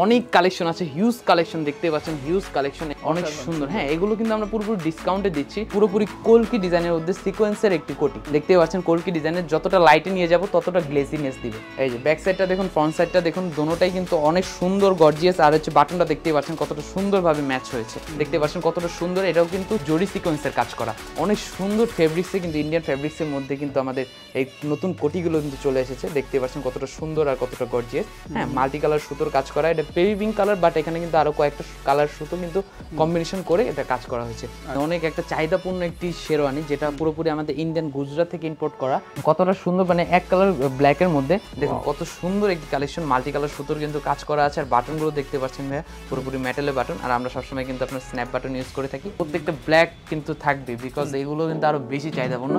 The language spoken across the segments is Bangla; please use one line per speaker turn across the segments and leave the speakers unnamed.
অনেক কালেকশন আছে, হিউজ কালেকশন দেখতে পাচ্ছেন, হিউজ কালেকশন অনেক সুন্দর। হ্যাঁ, এগুলো কিন্তু আমরা পুরোপুরি ডিসকাউন্টে দিচ্ছি, পুরোপুরি কলকি ডিজাইনের মধ্যে সিকোয়েন্সের একটি কোটি দেখতে পাচ্ছেন। কলকি ডিজাইনের যতটা লাইটে নিয়ে যাব ততটা গ্লেজিনেস দিবে। এই যে ব্যাক সাইডটা দেখুন, ফ্রন্ট সাইডটা দেখুন, দোনোটাই কিন্তু অনেক সুন্দর গর্জিয়াস। আর হচ্ছে বাটনটা দেখতে পাচ্ছেন কতটা সুন্দরভাবে ম্যাচ হয়েছে, দেখতে পাচ্ছেন কতটা সুন্দর। এটাও কিন্তু জরি সিকোয়েন্সের কাজ করা, অনেক সুন্দর ফেব্রিক্সে কিন্তু ইন্ডিয়ান ফেব্রিক্সের মধ্যে কিন্তু আমাদের এই নতুন কোটিগুলো কিন্তু চলে এসেছে, দেখতে পাচ্ছেন কতটা সুন্দর আর কতটা গর্জিয়াস। হ্যাঁ, মাল্টি কালার সুতোর কাজ করা, এটা বেবি পিঙ্ক কালার, বাট এখানে কিন্তু আরো কয়েকটা কালার সুতো কিন্তু কম্বিনেশন করে এটা কাজ করা হয়েছে। অনেক একটা চাহিদাপূর্ণ একটি শেরওয়ানি, যেটা পুরোপুরি আমাদের ইন্ডিয়ান গুজরাট থেকে ইম্পোর্ট করা। কতটা সুন্দর, মানে এক কালার ব্ল্যাকের মধ্যে দেখুন কত সুন্দর একটি কালেকশন, মাল্টি কালার সুতোর কিন্তু কাজ করা আছে। আর বাটনগুলো দেখতে পাচ্ছেন ভাইয়া, পুরোপুরি মেটালের বাটন। আর আমরা সবসময় কিন্তু আপনার স্ন্যাপ বাটন ইউজ করে থাকি, প্রত্যেকটা ব্ল্যাক কিন্তু থাকবে, বিকজ এগুলো কিন্তু আরো বেশি চাহিদাপূর্ণ।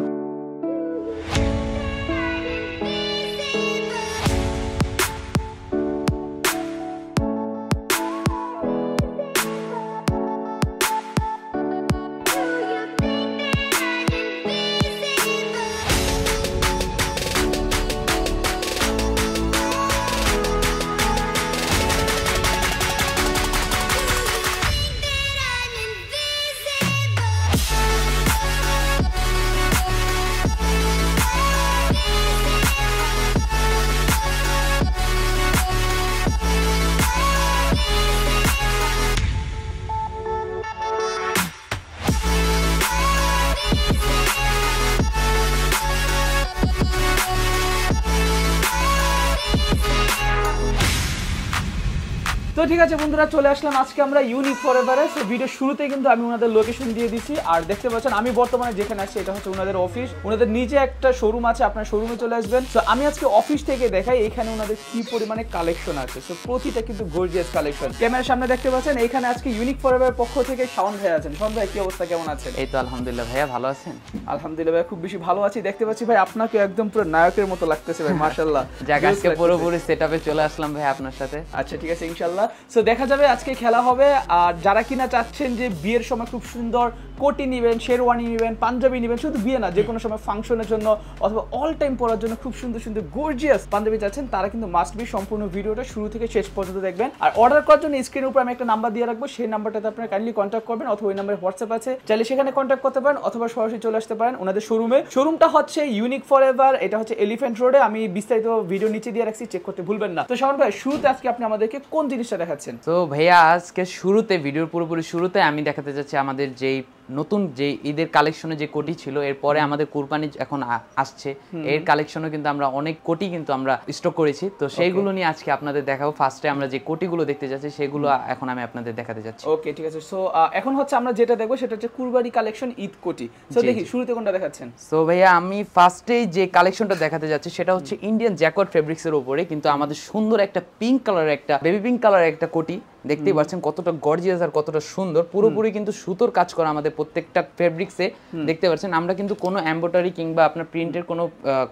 তো ঠিক আছে বন্ধুরা, চলে আসলাম আজকে আমরা ইউনিক ফরএভারে। সো ভিডিও শুরুতে কিন্তু আমি ওনাদের লোকেশন দিয়ে দিছি, আর দেখতে পাচ্ছেন আমি বর্তমানে যেখানে আছি এটা হচ্ছে ওনাদের অফিস। ওনাদের নিচে একটা শোরুম আছে, আপনার শোরুমে চলে আসবেন। সো আমি আজকে অফিস থেকে দেখাই এখানে ওনাদের কি পরিমাণে কালেকশন আছে। সো প্রতিটা কিন্তু গর্জিয়াস কালেকশন। ক্যামেরার সামনে দেখতে পাচ্ছেন এখানে আজকে ইউনিক ফরএভারের পক্ষ থেকে শাওন ভাই আছেন। শাওন ভাই, কি অবস্থা, কেমন আছেন?
এই তো আলহামদুলিল্লাহ ভাইয়া, ভালো আছেন?
আলহামদুলিল্লাহ ভাই, খুব বেশি ভালো আছি। দেখতে পাচ্ছি ভাই আপনাকে একদম পুরো নায়কের মতো লাগতেছে ভাই, মাশাআল্লাহ।
যাক, আজকে পুরোপুরি সেটআপে চলে আসলাম ভাই আপনার সাথে।
আচ্ছা ঠিক আছে, ইনশাআল্লাহ। সো দেখা যাবে আজকে খেলা হবে। আর যারা কিনা চাচ্ছেন যে বিয়ের সময় খুব সুন্দর কোটি নেবেন, শেরওয়ানি নেবেন, পাঞ্জাবি নেবেন, শুধু বিয়ে না, যে কোনো সময় ফাংশনের জন্য অথবা অল টাইম পরার জন্য খুব সুন্দর সুন্দর গর্জিয়াস পাঞ্জাবি চাচ্ছেন, তারা কিন্তু মাস্ট বি সম্পূর্ণ ভিডিওটা শুরু থেকে শেষ পর্যন্ত দেখবেন। আর অর্ডার করার জন্য স্ক্রিনের উপর আমি একটা নাম্বার দিয়ে রাখবো, সেই নাম্বারটাতে আপনারা কাইন্ডলি কন্ট্যাক্ট করবেন, অথবা ওই নাম্বারে হোয়াটসঅ্যাপ আছে, চাইলে সেখানে কন্ট্যাক্ট করতে পারেন, অথবা সরাসরি চলে আসতে পারেন ওনাদের শোরুমে। শোরুমটা হচ্ছে ইউনিক ফরএভার, এটা হচ্ছে এলিফ্যান্ট রোডে। আমি বিস্তারিত ভিডিও নিচে দিয়ে রাখছি, চেক করতে ভুলবেন না। তো শাওন ভাই, শুরুতে আজকে আপনি আমাদেরকে কোন জিনিসটা দেখাচ্ছেন?
তো ভাইয়া, আজকে শুরুতে, ভিডিওর পুরোপুরি শুরুতে আমি দেখাতে যাচ্ছি আমাদের যেই নতুন যে ঈদের কালেকশনে যে কোটি ছিল, এরপরে আমাদের কুরবানি এখন আসছে, এর কালেকশনে কিন্তু আমরা অনেক কোটি কিন্তু আমরা স্টক করেছি। তো সেইগুলো নিয়ে আজকে আপনাদের দেখাবো। ফার্স্টে আমরা যে কোটিগুলো দেখতে যাচ্ছি সেগুলো এখন আমি আপনাদের দেখাতে যাচ্ছি।
ওকে ঠিক আছে। সো এখন হচ্ছে আমরা যেটা দেখবো সেটা হচ্ছে কুরবানি কালেকশন, ঈদ কোটি। সো দেখি শুরুতে কোনটা দেখাচ্ছেন?
সো ভাইয়া, আমি ফার্স্টে যে কালেকশনটা দেখাতে যাচ্ছি সেটা হচ্ছে ইন্ডিয়ান জ্যাকোয়ার্ড ফেব্রিক্স এর উপরে, কিন্তু আমাদের সুন্দর একটা পিঙ্ক কালারের, একটা বেবি পিঙ্ক কালারের একটা কোটি দেখতেই পাচ্ছেন কতটা গর্জিয়াস আর কতটা সুন্দর। পুরোপুরি কিন্তু সুতোর কাজ করা আমাদের প্রত্যেকটা ফেব্রিক্সে দেখতে পাচ্ছেন। আমরা কিন্তু কোনো এমব্রয়ডারি কিংবা আপনার প্রিন্টের কোনো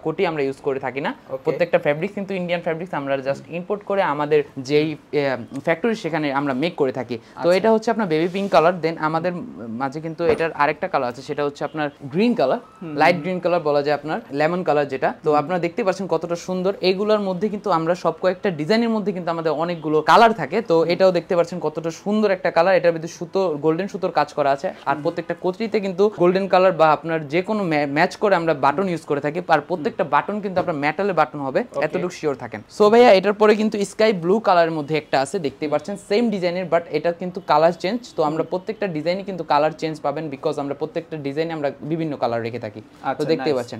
কোটি আমরা ইউজ করে থাকি না। প্রত্যেকটা ফেব্রিক্স কিন্তু ইন্ডিয়ান ফেব্রিক্স, আমরা জাস্ট ইম্পোর্ট করে আমাদের যেই ফ্যাক্টরি সেখানে আমরা মেক করে থাকি। তো এটা হচ্ছে আপনার বেবি পিঙ্ক কালার। দেন আমাদের মাঝে কিন্তু এটার আরেকটা কালার আছে, সেটা হচ্ছে আপনার green colour, light green colour বলা যায়, আপনার লেমন কালার যেটা। তো আপনারা দেখতে পাচ্ছেন কতটা সুন্দর। এইগুলোর মধ্যে কিন্তু আমরা সব কয়েকটা ডিজাইনের মধ্যে কিন্তু আমাদের অনেকগুলো কালার থাকে। তো এটাও দেখতে পাচ্ছেন কতটা সুন্দর একটা কালার। এটার ভিতরে সুতো, গোল্ডেন সুতোর কাজ করা আছে। আর প্রত্যেকটা কোচরিতে কিন্তু গোল্ডেন কালার বা আপনার যে কোনো ম্যাচ করে আমরা বাটন ইউজ করে থাকি। আর প্রত্যেকটা বাটন কিন্তু আপনার মেটালের বাটন হবে, এতটুকু শিওর থাকেন। সো ভাইয়া, এটার পরে কিন্তু স্কাই ব্লু কালারের মধ্যে একটা আছে, দেখতে পাচ্ছেন সেম ডিজাইনের, বাট এটা কিন্তু কালার চেঞ্জ। তো আমরা প্রত্যেকটা ডিজাইনে কিন্তু কালার চেঞ্জ পাবেন, বিকজ আমরা প্রত্যেকটা ডিজাইনে আমরা বিভিন্ন কালার রেখে থাকি। তো দেখতে পাচ্ছেন।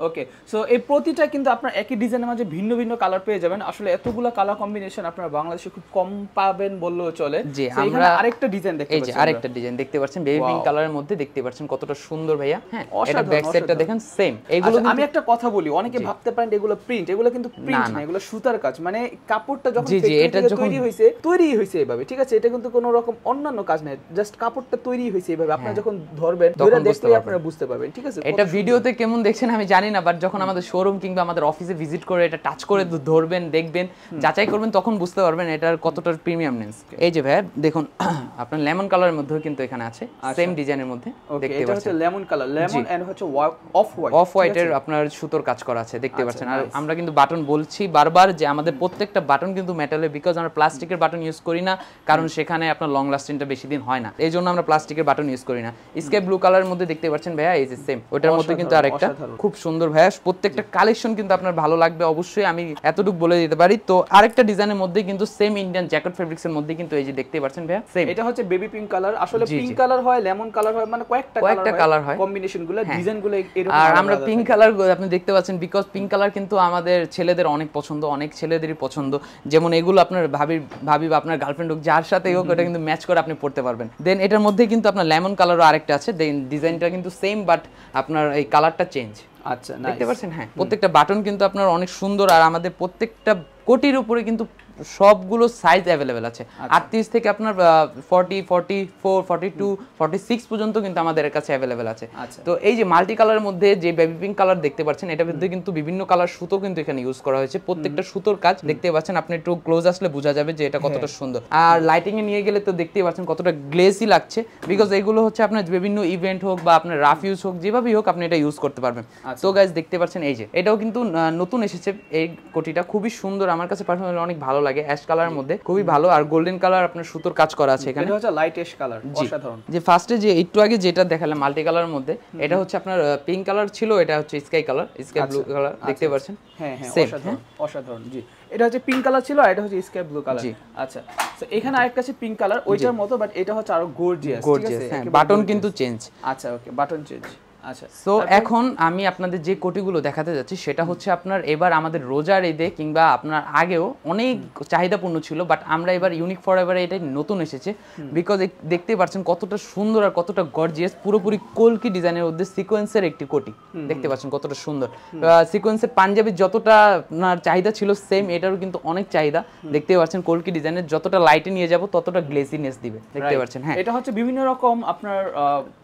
ওকে, সো এই প্রতিটা কিন্তু আপনার একই ডিজাইনের মাঝে ভিন্ন ভিন্ন কালার পেয়ে যাবেন। আসলে এতগুলো কালার কম্বিনেশন আপনারা বাংলাদেশে খুব কম পাবেন বললেও চলে।
জি, আমরা
আরেকটা ডিজাইন দেখতে পাচ্ছি।
এই যে আরেকটা ডিজাইন দেখতে পাচ্ছেন বেবি পিঙ্ক কালারের মধ্যে, দেখতে পাচ্ছেন কতটা সুন্দর ভাইয়া। হ্যাঁ, এটা ব্যাক সাইডটা দেখেন সেম। এগুলো
আমি একটা কথা বলি, অনেকে ভাবতে পারেন এগুলো প্রিন্ট, এগুলো কিন্তু প্রিন্ট না, এগুলো সুতার কাজ। মানে কাপড়টা যখন তৈরি হইছে এভাবে, ঠিক আছে, এটা কিন্তু কোনো রকম অন্যান্য কাজ নাই, জাস্ট কাপড়টা তৈরি হইছে এভাবে। আপনারা যখন ধরবেন, ধরে দেখলেই আপনারা বুঝতে পারবেন, ঠিক আছে।
এটা ভিডিওতে কেমন দেখছেন আমি জানি না, বাট যখন আমাদের শোরুম কিংবা আমাদের অফিসে ভিজিট করে এটা টাচ করে ধরবেন, দেখবেন, যাচাই করবেন, তখন বুঝতে পারবেন এটার কতটা প্রিমিয়ামনেস। এই যে ভাইয়া দেখুন আপনার লেমন কালারের মধ্যেও কিন্তু এখানে আছে সেম ডিজাইনের মধ্যে
ওকে
দেখতে
এটা হচ্ছে
পাচ্ছেন
লেমন কালার লেমন এন্ড হচ্ছে অফ হোয়াইট
অফ হোয়াইটের আপনার সুতোর কাজ করা আছে দেখতে পাচ্ছেন আর আমরা কিন্তু বাটন বলছি বারবার যে আমাদের প্রত্যেকটা বাটন কিন্তু মেটালের বিকজ আমরা প্লাস্টিকের বাটন ইউজ করি না কারণ সেখানে আপনার লং লাস্টিংটা বেশি দিন হয় না এই জন্য আমরা প্লাস্টিকের বাটন ইউজ করি না স্কাই ব্লু কালারের মধ্যে দেখতে পাচ্ছেন ভাইয়া এই যে সেম ওটার মধ্যে কিন্তু আরেকটা খুব সুন্দর ভাইয়া প্রত্যেকটা কালেকশন কিন্তু আপনার ভালো লাগবে অবশ্যই আমি এতটুকু বলে দিতে পারি তো আরেকটা ডিজাইনের মধ্যে কিন্তু সেম ইন্ডিয়ান জ্যাকেট ফেব্রিক্স এর মধ্যে কিন্তু এই যে দেখতে পাচ্ছেন ভাইয়া সেম
এটা হচ্ছে বেবি পিঙ্ক কালার আসলে পিঙ্ক কালার হয় লেমন কালার হয় মানে কয়েকটা
কালার হয়
কম্বিনেশন গুলো ডিজাইন গুলো এরকম
আর আমরা পিঙ্ক কালার আপনি দেখতে পাচ্ছেন বিকজ পিঙ্ক কালার কিন্তু আমাদের ছেলেদের অনেক পছন্দ অনেক ছেলেদেরই পছন্দ যেমন এগুলো আপনার ভাবি বা আপনার গার্লফ্রেন্ড হোক যার সাথে হোক এটা কিন্তু ম্যাচ করে আপনি পড়তে পারবেন দেন এটার মধ্যে কিন্তু আপনার লেমন কালারও আরেকটা আছে দেন ডিজাইনটা কিন্তু সেম বাট আপনার এই কালারটা চেঞ্জ
আচ্ছা
দেখতে পাচ্ছেন হ্যাঁ প্রত্যেকটা বাটন কিন্তু আপনার অনেক সুন্দর আর আমাদের প্রত্যেকটা কোটির উপরে কিন্তু সবগুলো সাইজ অ্যাভেলেবেল আছে 38 থেকে আপনার 40 44 42 46 পর্যন্ত কিন্তু আমাদের কাছে অ্যাভেলেবেল আছে তো এই যে মাল্টি কালারের মধ্যে যে বেবি পিঙ্ক কালার দেখতে পাচ্ছেন এটার মধ্যে কিন্তু বিভিন্ন কালার সুতো কিন্তু এখানে ইউজ করা হয়েছে প্রত্যেকটা সুতোর কাজ দেখতে পাচ্ছেন আপনি একটু ক্লোজ আসলে বোঝা যাবে যে এটা কতটা সুন্দর আর লাইটিং এ নিয়ে গেলে তো দেখতেই পাচ্ছেন কতটা গ্লেসি লাগছে বিকজ এগুলো হচ্ছে আপনার বিভিন্ন ইভেন্ট হোক বা আপনার রাফ ইউজ হোক যেভাবেই হোক আপনি এটা ইউজ করতে পারবেন তো গাইস দেখতে পাচ্ছেন এই যে এটাও কিন্তু নতুন এসেছে এই কোটিটা খুবই সুন্দর আমার কাছে পার্সোনালি অনেক ভালো লাগে অ্যাশ কালারের মধ্যে খুবই ভালো আর গোল্ডেন কালার আপনার সুতোর কাজ করা আছে এখানে
এটা হচ্ছে লাইট অ্যাশ কালার অসাধারণ
যে ফার্স্টে যে একটু আগে যেটা দেখালাম মাল্টি কালারের মধ্যে এটা হচ্ছে আপনার পিঙ্ক কালার ছিল এটা হচ্ছে sky colour sky blue colour দেখতে পাচ্ছেন
হ্যাঁ অসাধারণ অসাধারণ জি এটা হচ্ছে পিঙ্ক কালার ছিল আর এটা হচ্ছে স্কাই ব্লু কালার আচ্ছা তো এখানে আরেকটা আছে পিঙ্ক কালার ওইটার মতো বাট এটা হচ্ছে আরো গর্জিয়াস ঠিক আছে
হ্যাঁ বাটন কিন্তু চেঞ্জ
আচ্ছা ওকে বাটন চেঞ্জ আচ্ছা
সো এখন আমি আপনাদের যে কোটিগুলো দেখাতে যাচ্ছি সেটা হচ্ছে আপনার এবার আমাদের রোজার ঈদে কিংবা আপনার আগেও অনেক চাহিদাপূর্ণ ছিল বাট আমরা এবার ইউনিক ফরএভারে এটা নতুন এসেছে বিকজ দেখতে পাচ্ছেন কতটা সুন্দর আর কতটা গর্জিয়াস পুরোপুরি কলকি ডিজাইনের মধ্যে সিকোয়েন্সের একটি কোটি দেখতে পাচ্ছেন কতটা সুন্দর সিকোয়েন্সের পাঞ্জাবির যতটা আপনার চাহিদা ছিল সেম এটারও কিন্তু অনেক চাহিদা দেখতে পাচ্ছেন কলকি ডিজাইনের যতটা লাইটে নিয়ে যাব ততটা গ্লেসিনেস দিবে দেখতে পাচ্ছেন হ্যাঁ
এটা হচ্ছে বিভিন্ন রকম আপনার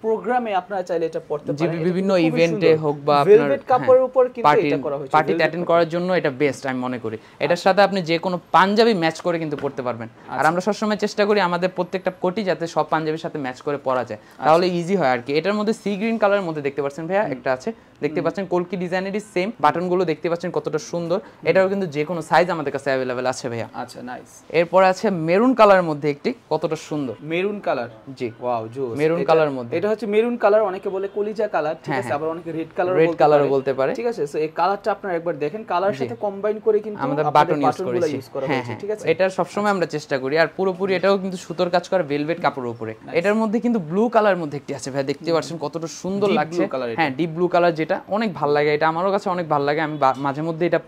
প্রোগ্রামে আপনারা চাইলে এটা পড়তে পারেন
বিভিন্ন ইভেন্টে হোক বা
ভেলভেট কাপড়ের উপর কিন্তু এটা করা হয়েছে
পার্টি অ্যাটেন্ড করার জন্য এটা বেস্ট আমি মনে করি এটার সাথে আপনি যে কোনো পাঞ্জাবি ম্যাচ করে কিন্তু পড়তে পারবেন আর আমরা সবসময় চেষ্টা করি আমাদের প্রত্যেকটা কোটি যাতে সব পাঞ্জাবির সাথে ম্যাচ করে পরা যায় তাহলে ইজি হয় আর কি এটার মধ্যে সি গ্রিন কালারের মধ্যে দেখতে পাচ্ছেন ভাইয়া একটা আছে দেখতে পাচ্ছেন কলকি ডিজাইনেরই সেম বাটনগুলো দেখতে পাচ্ছেন কতটা সুন্দর এটাও কিন্তু যে কোনো সাইজ আমাদের কাছে অ্যাভেলেবেল আছে ভাইয়া
আচ্ছা নাইস
এরপর আছে মেরুন কালারের মধ্যে একটি কতটা সুন্দর
মেরুন কালার
জি
ওয়াও জোস
মেরুন কালার মধ্যে
এটা হচ্ছে মেরুন কালার অনেকে বলে কলিজা কালার ঠিক আছে আবার অনেকে রেড
কালার বলতে পারে
ঠিক আছে সো এই কালারটা আপনারা একবার দেখেন কালারের সাথে কম্বাইন করে কিন্তু
আমরা বাটন ইউজ
করা হয়েছে ঠিক আছে
এটা সব সময় আমরা চেষ্টা করি আর পুরোপুরি এটাও কিন্তু সুতোর কাজ করা ভেলভেট কাপড়ের উপরে এটার মধ্যে কিন্তু ব্লু কালার মধ্যে একটি আছে ভাই দেখতে পাচ্ছেন কতটা সুন্দর লাগছে হ্যাঁ ডিপ ব্লু কালার যেটা অনেক ভালো লাগে এটা আমারও কাছে অনেক ভালো লাগে আমি মাঝে মধ্যে এটা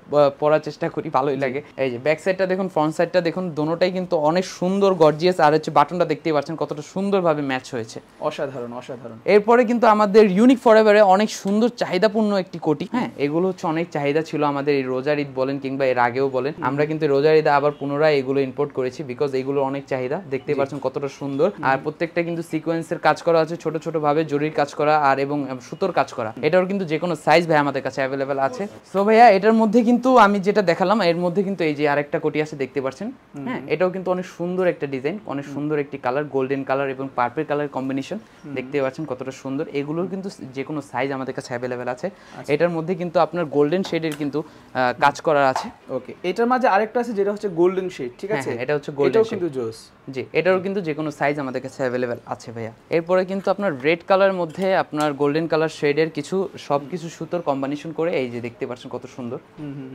পরার চেষ্টা করি ভালোই লাগে এই যে ব্যাক সাইডটা দেখুন ফ্রন্ট সাইডটা দেখুন দোনোটাই কিন্তু অনেক সুন্দর গর্জিয়াস আর হচ্ছে বাটনটা দেখতেই পাচ্ছেন কতটা সুন্দরভাবে ম্যাচ হয়েছে
অসাধারণ অসাধারণ
এরপরে কিন্তু আমাদের ইউনিক ফরএভারে অনেক সুন্দর চাহিদাপূর্ণ একটি কোটি হ্যাঁ এগুলো হচ্ছে অনেক চাহিদা ছিল আমাদের এই রোজার ঈদ বলেন কিংবা এর আগেও বলেন আমরা কিন্তু রোজার ঈদে আবার পুনরায় এগুলো ইম্পোর্ট করেছি বিকজ এগুলো অনেক চাহিদা দেখতেই পাচ্ছেন কতটা সুন্দর আর প্রত্যেকটা কিন্তু সিকোয়েন্সের কাজ করা আছে ছোট ছোট ভাবে জরির কাজ করা আর এবং সুতোর কাজ করা এটাও কিন্তু যে কোনো সাইজ ভাই আমাদের কাছে অ্যাভেলেবেল আছে সো ভাইয়া এটার মধ্যে কিন্তু আমি যেটা দেখালাম এর মধ্যে কিন্তু এই যে আরেকটা কোটি আছে দেখতে পাচ্ছেন হ্যাঁ এটাও কিন্তু অনেক সুন্দর একটা ডিজাইন অনেক সুন্দর একটি কালার গোল্ডেন কালার এবং পার্পল কালার কম্বিনেশন দেখতে পাচ্ছেন কতটা সুন্দর এগুলোর কিন্তু যে কোনো সাইজ আমাদের কাছে অ্যাভেলেবেল আছে এটার মধ্যে কিন্তু আপনার গোল্ডেন শেডের কিন্তু কাজ করা আছে
ওকে এটার মাঝে আরেকটা আছে যেটা হচ্ছে গোল্ডেন শেড ঠিক আছে
এটা হচ্ছে গোল্ডেন শেড
কিন্তু জোস
জি এটারও কিন্তু যে কোনো সাইজ আমাদের কাছে অ্যাভেলেবেল আছে ভাইয়া এরপরে কিন্তু আপনার রেড কালার মধ্যে আপনার গোল্ডেন কালার শেডের কিছু সবকিছু সুতোর কম্বিনেশন করে এই যে দেখতে পাচ্ছেন কত সুন্দর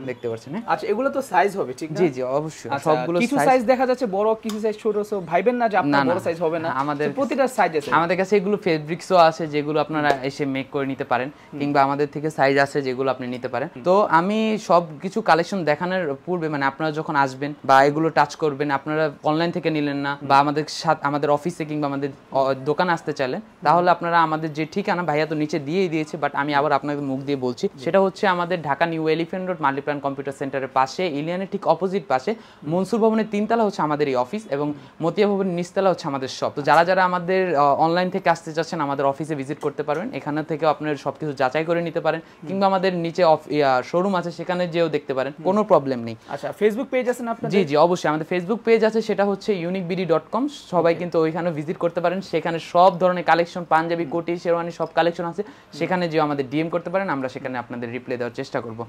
দেখতে পাচ্ছেন হ্যাঁ
আচ্ছা এগুলো তো সাইজ হবে ঠিক না
জি জি অবশ্যই সবগুলো
কিছু সাইজ দেখা যাচ্ছে বড় কিছু সাইজ ছোট সো ভাইবেন না যে আপনার বড় সাইজ হবে না
আমাদের
প্রতিটা সাইজ আছে
আমাদের কাছে এগুলো ফেব্রিক্সও আছে যেগুলো আপনারা এসে মেক করে নিতে পারেন কিংবা আমাদের থেকে সাইজ আছে যেগুলো আপনি নিতে পারেন তো আমি সব কিছু কালেকশন দেখানোর পূর্বে মানে আপনারা যখন আসবেন বা এগুলো টাচ করবেন আপনারা অনলাইন থেকে নিলেন না বা আমাদের অফিসে কিংবা আমাদের দোকানে আসতে চাইলেন তাহলে আপনারা আমাদের যে ঠিকানা ভাইয়া তো নিচে দিয়েই দিয়েছে বাট আমি আবার আপনাদের মুখ দিয়ে বলছি, সেটা হচ্ছে আমাদের Dhaka new elephant road Multiplan computer সেন্টারের পাশে, ইলিয়ানের ঠিক অপোজিট পাশে, মনসুর ভবনের 3 তলা হচ্ছে আমাদের এই অফিস এবং মতিয়া ভবনের নিচতলা হচ্ছে আমাদের শপ। তো যারা যারা আমাদের অনলাইন থেকে আসতে চাচ্ছেন আমাদের অফিসে ভিজিট করতে পারবেন, এখানে থেকে আপনার সবকিছু যাচাই করে নিতে পারেন, কিংবা আমাদের নিচে শোরুম আছে সেখানে যেও দেখতে পারেন, কোনো প্রবলেম নেই।
আচ্ছা, ফেসবুক পেজ আছে না আপনাদের?
জি জি অবশ্যই, আমাদের ফেসবুক পেজ আছে, সেটা হচ্ছে uniquebd.com। সবাই কিন্তু ওইখানে ভিজিট করতে পারেন, সেখানে সব ধরনের কালেকশন, পাঞ্জাবি, কোটি, শেরওয়ানি সব কালেকশন আছে, সেখানে যেও আমাদের ডিএম করতে পারেন, আমরা সেখানে আপনাদের রিপ্লাই দেওয়ার চেষ্টা করব।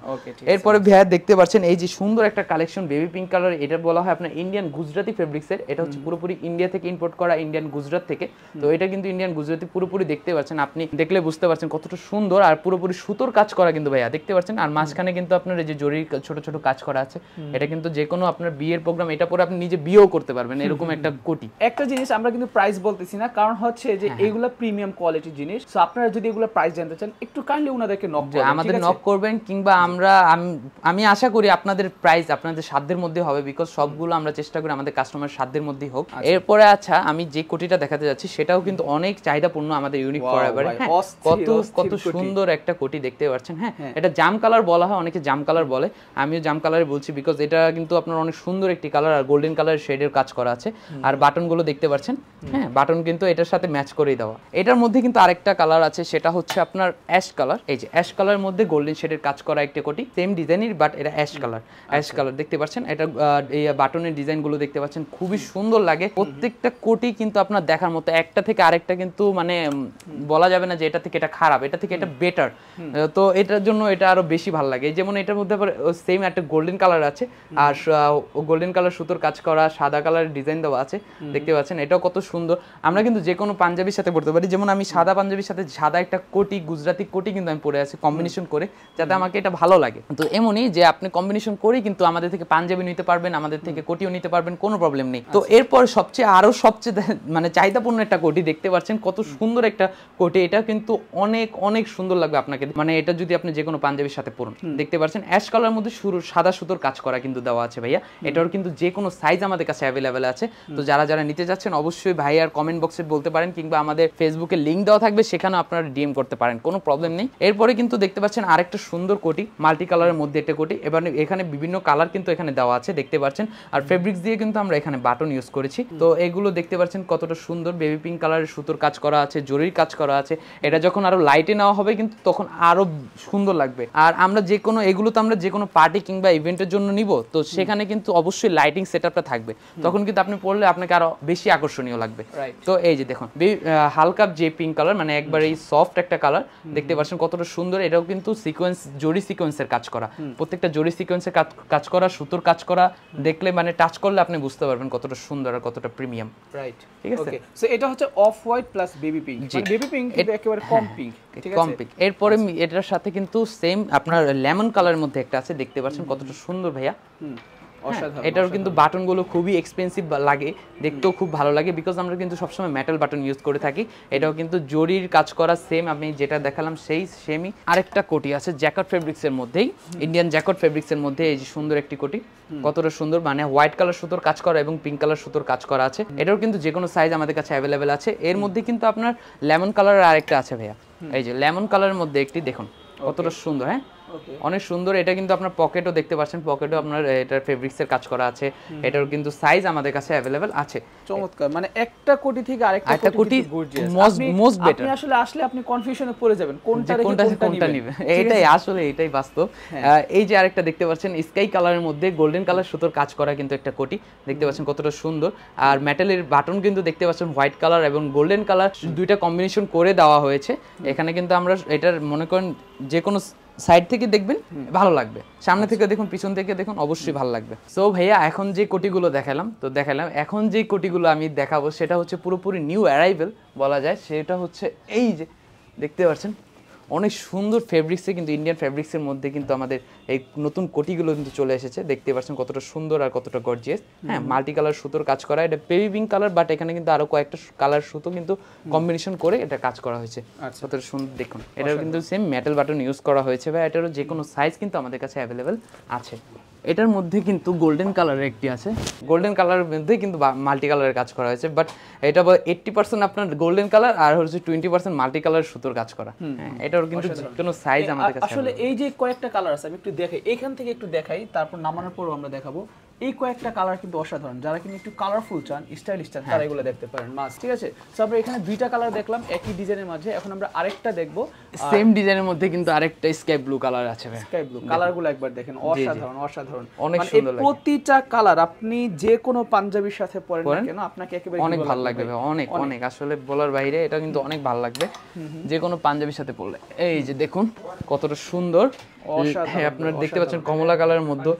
এরপরে ভাইয়া দেখতে পাচ্ছেন এই যে সুন্দর একটা কালেকশন বেবি পিঙ্ক কালার, এটা বলা হয় আপনার ইন্ডিয়ান গুজরাটি ফেব্রিক্সের। এটা হচ্ছে পুরোপুরি ইন্ডিয়া থেকে ইম্পোর্ট করা, ইন্ডিয়ান গুজরাট থেকে। তো এটা কিন্তু ইন্ডিয়ান গুজরাটি পুরোপুরি দেখতে পাচ্ছেন, আপনি দেখলে বুঝতে পারছেন কতটা সুন্দর, আর পুরোপুরি সুতোর কাজ করা কিন্তু ভাইয়া দেখতে পাচ্ছেন। আর মাঝখানে কিন্তু আপনার এই যে জরির ছোট ছোট কাজ করা আছে, এটা কিন্তু যে কোনো আপনার বিয়ের প্রোগ্রাম, এটা পরে আপনি নিজে বিয়েও করতে পারবেন, এরকম একটা কোটি।
একটা জিনিস আমরা কিন্তু প্রাইস বলতেছি না, কারণ হচ্ছে যে এগুলা প্রিমিয়াম কোয়ালিটির জিনিস। সো আপনারা যদি এগুলা প্রাইস জানতে চান, একটু কাইন্ডলি ওনাদেরকে নক করবেন,
আমাদের নক করবেন, কিংবা আমি আশা করি আপনাদের প্রাইস আপনাদের সাধ্যের মধ্যে হবে, বিকজ সবগুলো আমরা চেষ্টা করি আমাদের কাস্টমার সাধ্যের মধ্যেই হোক। এরপরে আচ্ছা, আমি যে কোটিটা দেখাতে যাচ্ছি সেটাও কিন্তু অনেক চাহিদাপূর্ণ আমাদের ইউনিক ফরএভার। কত সুন্দর একটা কোটি দেখতে পাচ্ছেন। হ্যাঁ, এটা জাম কালার বলা হয়, অনেকে জাম কালার বলে, আমিও জাম কালারে বলছি, বিকজ এটা কিন্তু আপনার অনেক সুন্দর একটি কালার, আর গোল্ডেন কালার শেডের কাজ করা আছে। আর বাটন গুলো দেখতে পাচ্ছেন, হ্যাঁ বাটন কিন্তু এটার সাথে ম্যাচ করেই দেওয়া। এটার মধ্যে কিন্তু আরেকটা কালার আছে, সেটা হচ্ছে আপনার অ্যাশ কালার। এই যে অ্যাশ কালার মধ্যে গোল্ডেন শেডের কাজ করা একটা কোটি, সেম ডিজাইনের, বাট এটা অ্যাশ কালার দেখতে পাচ্ছেন। এটা এই বাটনের ডিজাইন গুলো দেখতে পাচ্ছেন, খুবই সুন্দর লাগে। প্রত্যেকটা কোটি কিন্তু আপনার দেখার মতো, একটা থেকে আরেকটা কিন্তু মানে বলা যাবে না যে এটা থেকে এটা খারাপ, এটা থেকে এটা বেটার। তো এটার জন্য এটা আরো বেশি ভালো লাগে। যেমন এটার মধ্যে সেম একটা গোল্ডেন কালার আছে, আর গোল্ডেন কালার সুতোর কাজ করা, সাদা কালারের ডিজাইন দেওয়া আছে, দেখতে পাচ্ছেন। এটাও কত সুন্দর। আমরা কিন্তু যে কোনো পাঞ্জাবির সাথে পড়তে পারি, যেমন আমি সাদা পাঞ্জাবির সাথে সাদা একটা কোটি, গুজরাটি কোটি কিন্তু আমি পরে আছি কম্বিনেশন করে, যাতে আমাকে এটা ভালো লাগে। তো এমনই যে আপনি কম্বিনেশন করেই কিন্তু আমাদের থেকে পাঞ্জাবি নিতে পারবেন, আমাদের থেকে কোটিও নিতে পারবেন, কোনো প্রবলেম নেই। তো এরপর সবচেয়ে মানে চাহিদাপূর্ণ একটা কোটি দেখতে পাচ্ছেন, কত সুন্দর একটা কোটি। এটা কিন্তু অনেক অনেক সুন্দর লাগবে আপনাকে, মানে এটা যদি আপনি যে কোনো পাঞ্জাবির সাথে পরুন। দেখতে পাচ্ছেন অ্যাশ কালার মধ্যে সাদা সুতোর কাজ করা কিন্তু দেওয়া আছে ভাইয়া। এটার কিন্তু যে কোনো সাইজ আমাদের কাছে অ্যাভেলেবেল আছে। তো যারা যারা নিতে যাচ্ছেন অবশ্যই ভাইয়ার কমেন্ট বক্সে বলতে পারেন, কিংবা আমাদের ফেসবুকে লিংক দেওয়া থাকবে, সেখানেও আপনারা ডিএম করতে পারেন, কোনো প্রবলেম নেই। এরপরে কিন্তু দেখতে পাচ্ছেন আরেকটা সুন্দর কোটি, মাল্টি কালারের মধ্যে একটা কোটি। এবার এখানে বিভিন্ন কালার কিন্তু এখানে দেওয়া আছে, দেখতে পাচ্ছেন। আর ফেব্রিক্স দিয়ে কিন্তু আমরা এখানে বাটন ইউজ করেছি। তো এগুলো দেখতে পাচ্ছেন কতটা সুন্দর, বেবি পিঙ্ক কালারের সুতোর কাজ করা আছে, জরির কাজ করা আছে। এটা যখন আরো লাইটে নেওয়া হবে কিন্তু তখন আরো সুন্দর লাগবে। আর আমরা যে কোনো এগুলো তো আমরা যে কোনো পার্টি কিংবা ইভেন্টের জন্য নিব, তো সেখানে কিন্তু অবশ্যই লাইটিং সেটআপটা থাকবে, তখন কিন্তু আপনি পরলে আপনাকে আরো বেশি আকর্ষণীয় লাগবে। তো এই যে দেখুন হালকা যে পিঙ্ক কালার, মানে একবারে সফট একটা কালার, দেখতে পাচ্ছেন কতটা সুন্দর। এটাও কিন্তু সিকোয়েন্স, জরি সিকোয়েন্সের কাজ করা, প্রত্যেকটা জরি সিকোয়েন্সের কাজ করা, সুতোর কাজ করা, দেখলে মানে টাচ করলে আপনি বুঝতে পারবেন কতটা সুন্দর আর কতটা প্রিমিয়াম।
রাইট,
ঠিক আছে।
সো এটা হচ্ছে off white plus baby pink, মানে বেবি পিঙ্ক কিন্তু একেবারে কম পিঙ্ক, ঠিক আছে,
কম পিঙ্ক। এরপরে এটার সাথে কিন্তু সেম আপনার লেমন কালারের মধ্যে একটা আছে, দেখতে পাচ্ছেন কতটা সুন্দর ভাইয়া। এটার কিন্তু বাটনগুলো খুবই এক্সপেন্সিভ লাগে, দেখতেও খুব ভালো লাগে, বিকজ আমরা কিন্তু সবসময় মেটাল বাটন ইউজ করে থাকি। এটাও কিন্তু জরির কাজ করা, সেম আমি যেটা দেখালাম সেই সেমই। আরেকটা কোটি আছে জ্যাকট ফেব্রিক্সের মধ্যেই, ইন্ডিয়ান জ্যাকট ফেব্রিক্সের মধ্যে, এই যে সুন্দর একটি কোটি, কতটা সুন্দর, মানে হোয়াইট কালার সুতোর কাজ করা এবং পিঙ্ক কালার সুতোর কাজ করা আছে। এটাও কিন্তু যে কোনো সাইজ আমাদের কাছে অ্যাভেলেবেল আছে। এর মধ্যে কিন্তু আপনার লেমন কালারের আরেকটা আছে ভাইয়া, এই যে লেমন কালারের মধ্যে একটি, দেখুন কতটা সুন্দর। হ্যাঁ, অনেক সুন্দর। এটা কিন্তু আপনার পকেটও দেখতে পাচ্ছেন, পকেটও আপনার এটার ফেব্রিক্সের কাজ করা আছে। এটার কিন্তু সাইজ আমাদের কাছে अवेलेबल আছে।
চমৎকার, মানে একটা কোটি থেকে আরেকটা কোটি গর্জিয়াস,
মোস্ট বেটার।
আপনি আসলে আসলে আপনি কনফিউশনে পড়ে যাবেন কোনটা রেখে কোনটা নেবেন।
এটাই আসলে এটাই বাস্তব। এই যে আরেকটা দেখতে পাচ্ছেন স্কাই কালারের মধ্যে গোল্ডেন কালার সুতোর কাজ করা কিন্তু একটা কোটি, দেখতে পাচ্ছেন কতটা সুন্দর। আর মেটালের বাটন কিন্তু দেখতে পাচ্ছেন হোয়াইট কালার এবং গোল্ডেন কালার দুইটা কম্বিনেশন করে দেওয়া হয়েছে। এখানে কিন্তু আমরা এটার মনে করেন যে কোনো সাইড থেকে দেখবেন ভালো লাগবে, সামনে থেকে দেখুন, পিছন থেকে দেখুন, অবশ্যই ভালো লাগবে। সো ভাইয়া এখন যে কোটিগুলো দেখালাম, এখন যে কোটিগুলো আমি দেখাবো সেটা হচ্ছে পুরোপুরি নিউ অ্যারাইভেল বলা যায়। সেটা হচ্ছে এই যে দেখতে পাচ্ছেন অনেক সুন্দর ফেব্রিক্সে, কিন্তু ইন্ডিয়ান ফেব্রিক্সের মধ্যে কিন্তু আমাদের এই নতুন কোটিগুলো কিন্তু চলে এসেছে, দেখতে পাচ্ছেন কতটা সুন্দর আর কতটা গর্জিয়াস। হ্যাঁ, মাল্টি কালার সুতোর কাজ করা, এটা বেবি পিঙ্ক কালার, বাট এখানে কিন্তু আরো কয়েকটা কালার সুতো কিন্তু কম্বিনেশন করে এটা কাজ করা হয়েছে। কতটা সুন্দর দেখুন। এটাও কিন্তু সেম মেটাল বাটন ইউজ করা হয়েছে, বা এটারও যে কোনো সাইজ কিন্তু আমাদের কাছে অ্যাভেলেবেল আছে। এটার মধ্যে কিন্তু গোল্ডেন কালারের একটি আছে, গোল্ডেন কালারের মধ্যে কিন্তু মাল্টি কালারের কাজ করা হয়েছে, বাট এটা 80% আপনার গোল্ডেন কালার আর হচ্ছে 20% মাল্টি কালার সুতোর কাজ করা। এটার কিন্তু কোনো সাইজ আমাদের কাছে
আসলে এই যে কয়েকটা কালার আছে আমি একটু দেখাই, এখান থেকে একটু দেখাই, তারপর নামানোর পরও আমরা দেখাবো। এই কয়েকটা কালার কিন্তু অসাধারণ, যারা কিন্তু একটু কালারফুল চান, স্টাইলিশ চান, তারা এগুলো দেখতে পারেন মাস্ট। ঠিক আছে, সো আমরা এখানে দুইটা কালার দেখলাম একই ডিজাইনের মাঝে, এখন আমরা আরেকটা দেখবো
সেম ডিজাইনের মধ্যে কিন্তু আরেকটা স্কাই ব্লু কালার আছে ভাই।
স্কাই ব্লু কালারগুলো একবার দেখেন, অসাধারণ অসাধারণ,
অনেক
মানে এই
সুন্দর লাগে।
প্রতিটা কালার আপনি যে কোনো পাঞ্জাবির সাথে পরেন না কেন আপনাকে একেবারে
অনেক ভালো লাগবে ভাই, অনেক অনেক আসলে বলার বাইরে, এটা কিন্তু অনেক ভালো লাগবে যে কোনো পাঞ্জাবির সাথে পরলে। এই যে দেখুন কতটা সুন্দর, হ্যাঁ আপনারা দেখতে পাচ্ছেন কমলা কালারের মধ্যে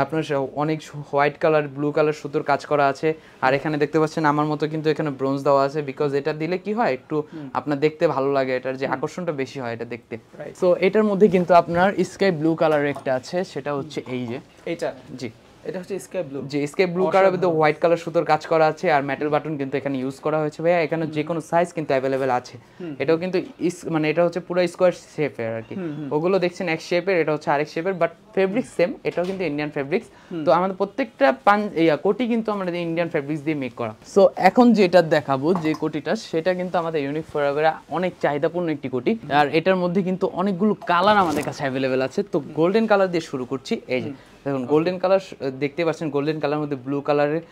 আপনার অনেক হোয়াইট কালার ব্লু কালার সুতোর কাজ করা আছে, আর এখানে দেখতে পাচ্ছেন আমার মতো কিন্তু এখানে ব্রোঞ্জ দেওয়া আছে, বিকজ এটা দিলে কি হয় একটু আপনার দেখতে ভালো লাগে, এটার যে আকর্ষণটা বেশি হয় এটা দেখতে। সো এটার মধ্যে কিন্তু আপনার স্কাই ব্লু কালারের একটা আছে, সেটা হচ্ছে এই যে
এইটা,
জি
এটা হচ্ছে স্কাই ব্লু,
যে স্কাই ব্লু কালারের মধ্যে হোয়াইট কালার সুতোর কাজ করা আছে, আর মেটাল বাটন কিন্তু এখানে ইউজ করা হয়েছে ভাইয়া। এখানে যে কোনো সাইজ কিন্তু অ্যাভেলেবেল আছে। এটাও কিন্তু মানে এটা হচ্ছে পুরো স্কোয়ার শেপের আর কি, ওগুলো দেখছেন এক শেপের, এটা হচ্ছে আরেক শেপের, বাট ফেব্রিক্স সেম, এটাও কিন্তু ইন্ডিয়ান ফেব্রিক্স। তো আমাদের প্রত্যেকটা কোটি কিন্তু আমাদের ইন্ডিয়ান ফেব্রিক্স দিয়ে মেক করা। সো এখন যেটা দেখাবো যে কোটিটা, সেটা কিন্তু আমাদের ইউনিক ফরএভার অনেক চাহিদাপূর্ণ একটি কোটি, আর এটার মধ্যে কিন্তু অনেকগুলো কালার আমাদের কাছে অ্যাভেলেবেল আছে। তো গোল্ডেন কালার দিয়ে শুরু করছি। এই যে দেখুন গোল্ডেন কালার দেখতে পাচ্ছেন, গোল্ডেন কালার মধ্যে ব্লু কালারের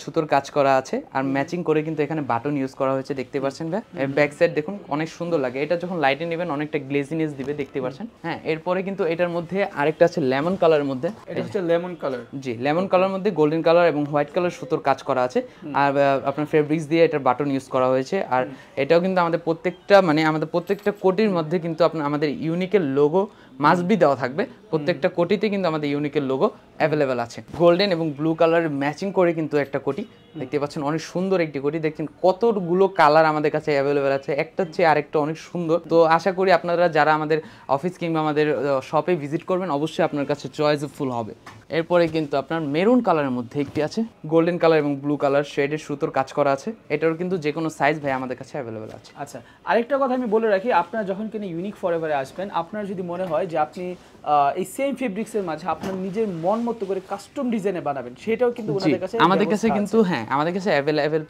সুতোর কাজ করা আছে, আর ম্যাচিং করে কিন্তু এখানে বাটন ইউজ করা হয়েছে দেখতে পাচ্ছেন ভাই। ব্যাক সাইড দেখুন অনেক সুন্দর লাগে, এটা যখন লাইটে নেবেন অনেকটা গ্লেজিনেস দিবে দেখতে পাচ্ছেন। হ্যাঁ এরপরে কিন্তু এটার মধ্যে আরেকটা আছে লেমন কালারের মধ্যে,
এটা হচ্ছে লেমন কালার,
জি লেমন কালার মধ্যে গোল্ডেন কালার এবং হোয়াইট কালার সুতোর কাজ করা আছে, আর আপনার ফেব্রিক্স দিয়ে এটার বাটন ইউজ করা হয়েছে। আর এটাও কিন্তু আমাদের প্রত্যেকটা কোটির মধ্যে কিন্তু আপনার আমাদের ইউনিকের লোগো মাস্ট বি দেওয়া থাকবে, প্রত্যেকটা কোটিতে কিন্তু আমাদের ইউনিকের লোগো অ্যাভেলেবেল আছে। গোল্ডেন এবং ব্লু কালারের ম্যাচিং করে কিন্তু একটা কোটি দেখতে পাচ্ছেন, অনেক সুন্দর একটি কোটি। দেখছেন কতগুলো কালার আমাদের কাছে অ্যাভেলেবেল আছে, একটা চেয়ে আরেকটা অনেক সুন্দর। তো আশা করি আপনারা যারা আমাদের অফিস কিংবা আমাদের শপে ভিজিট করবেন অবশ্যই আপনার কাছে চয়েসফুল হবে। এরপরে কিন্তু আপনার মেরুন কালারের মধ্যে একটি আছে, গোল্ডেন কালার এবং ব্লু কালার শেডের সুতোর কাজ করা আছে, এটার কিন্তু যে কোনো সাইজ ভাই আমাদের কাছে অ্যাভেলেবেল আছে।
আচ্ছা, আরেকটা কথা আমি বলে রাখি, আপনারা যখন কিনা ইউনিক ফরএভারে আসবেন, আপনার যদি মনে হয় যে আপনি এই সেম ফেব্রিক্সের মাঝে আপনার নিজের মন মতো করে কাস্টম ডিজাইনে বানাবেন, সেটাও কিন্তু
আমাদের কাছে কিন্তু হ্যাঁ আমাদের কাছে অ্যাভেলেবেল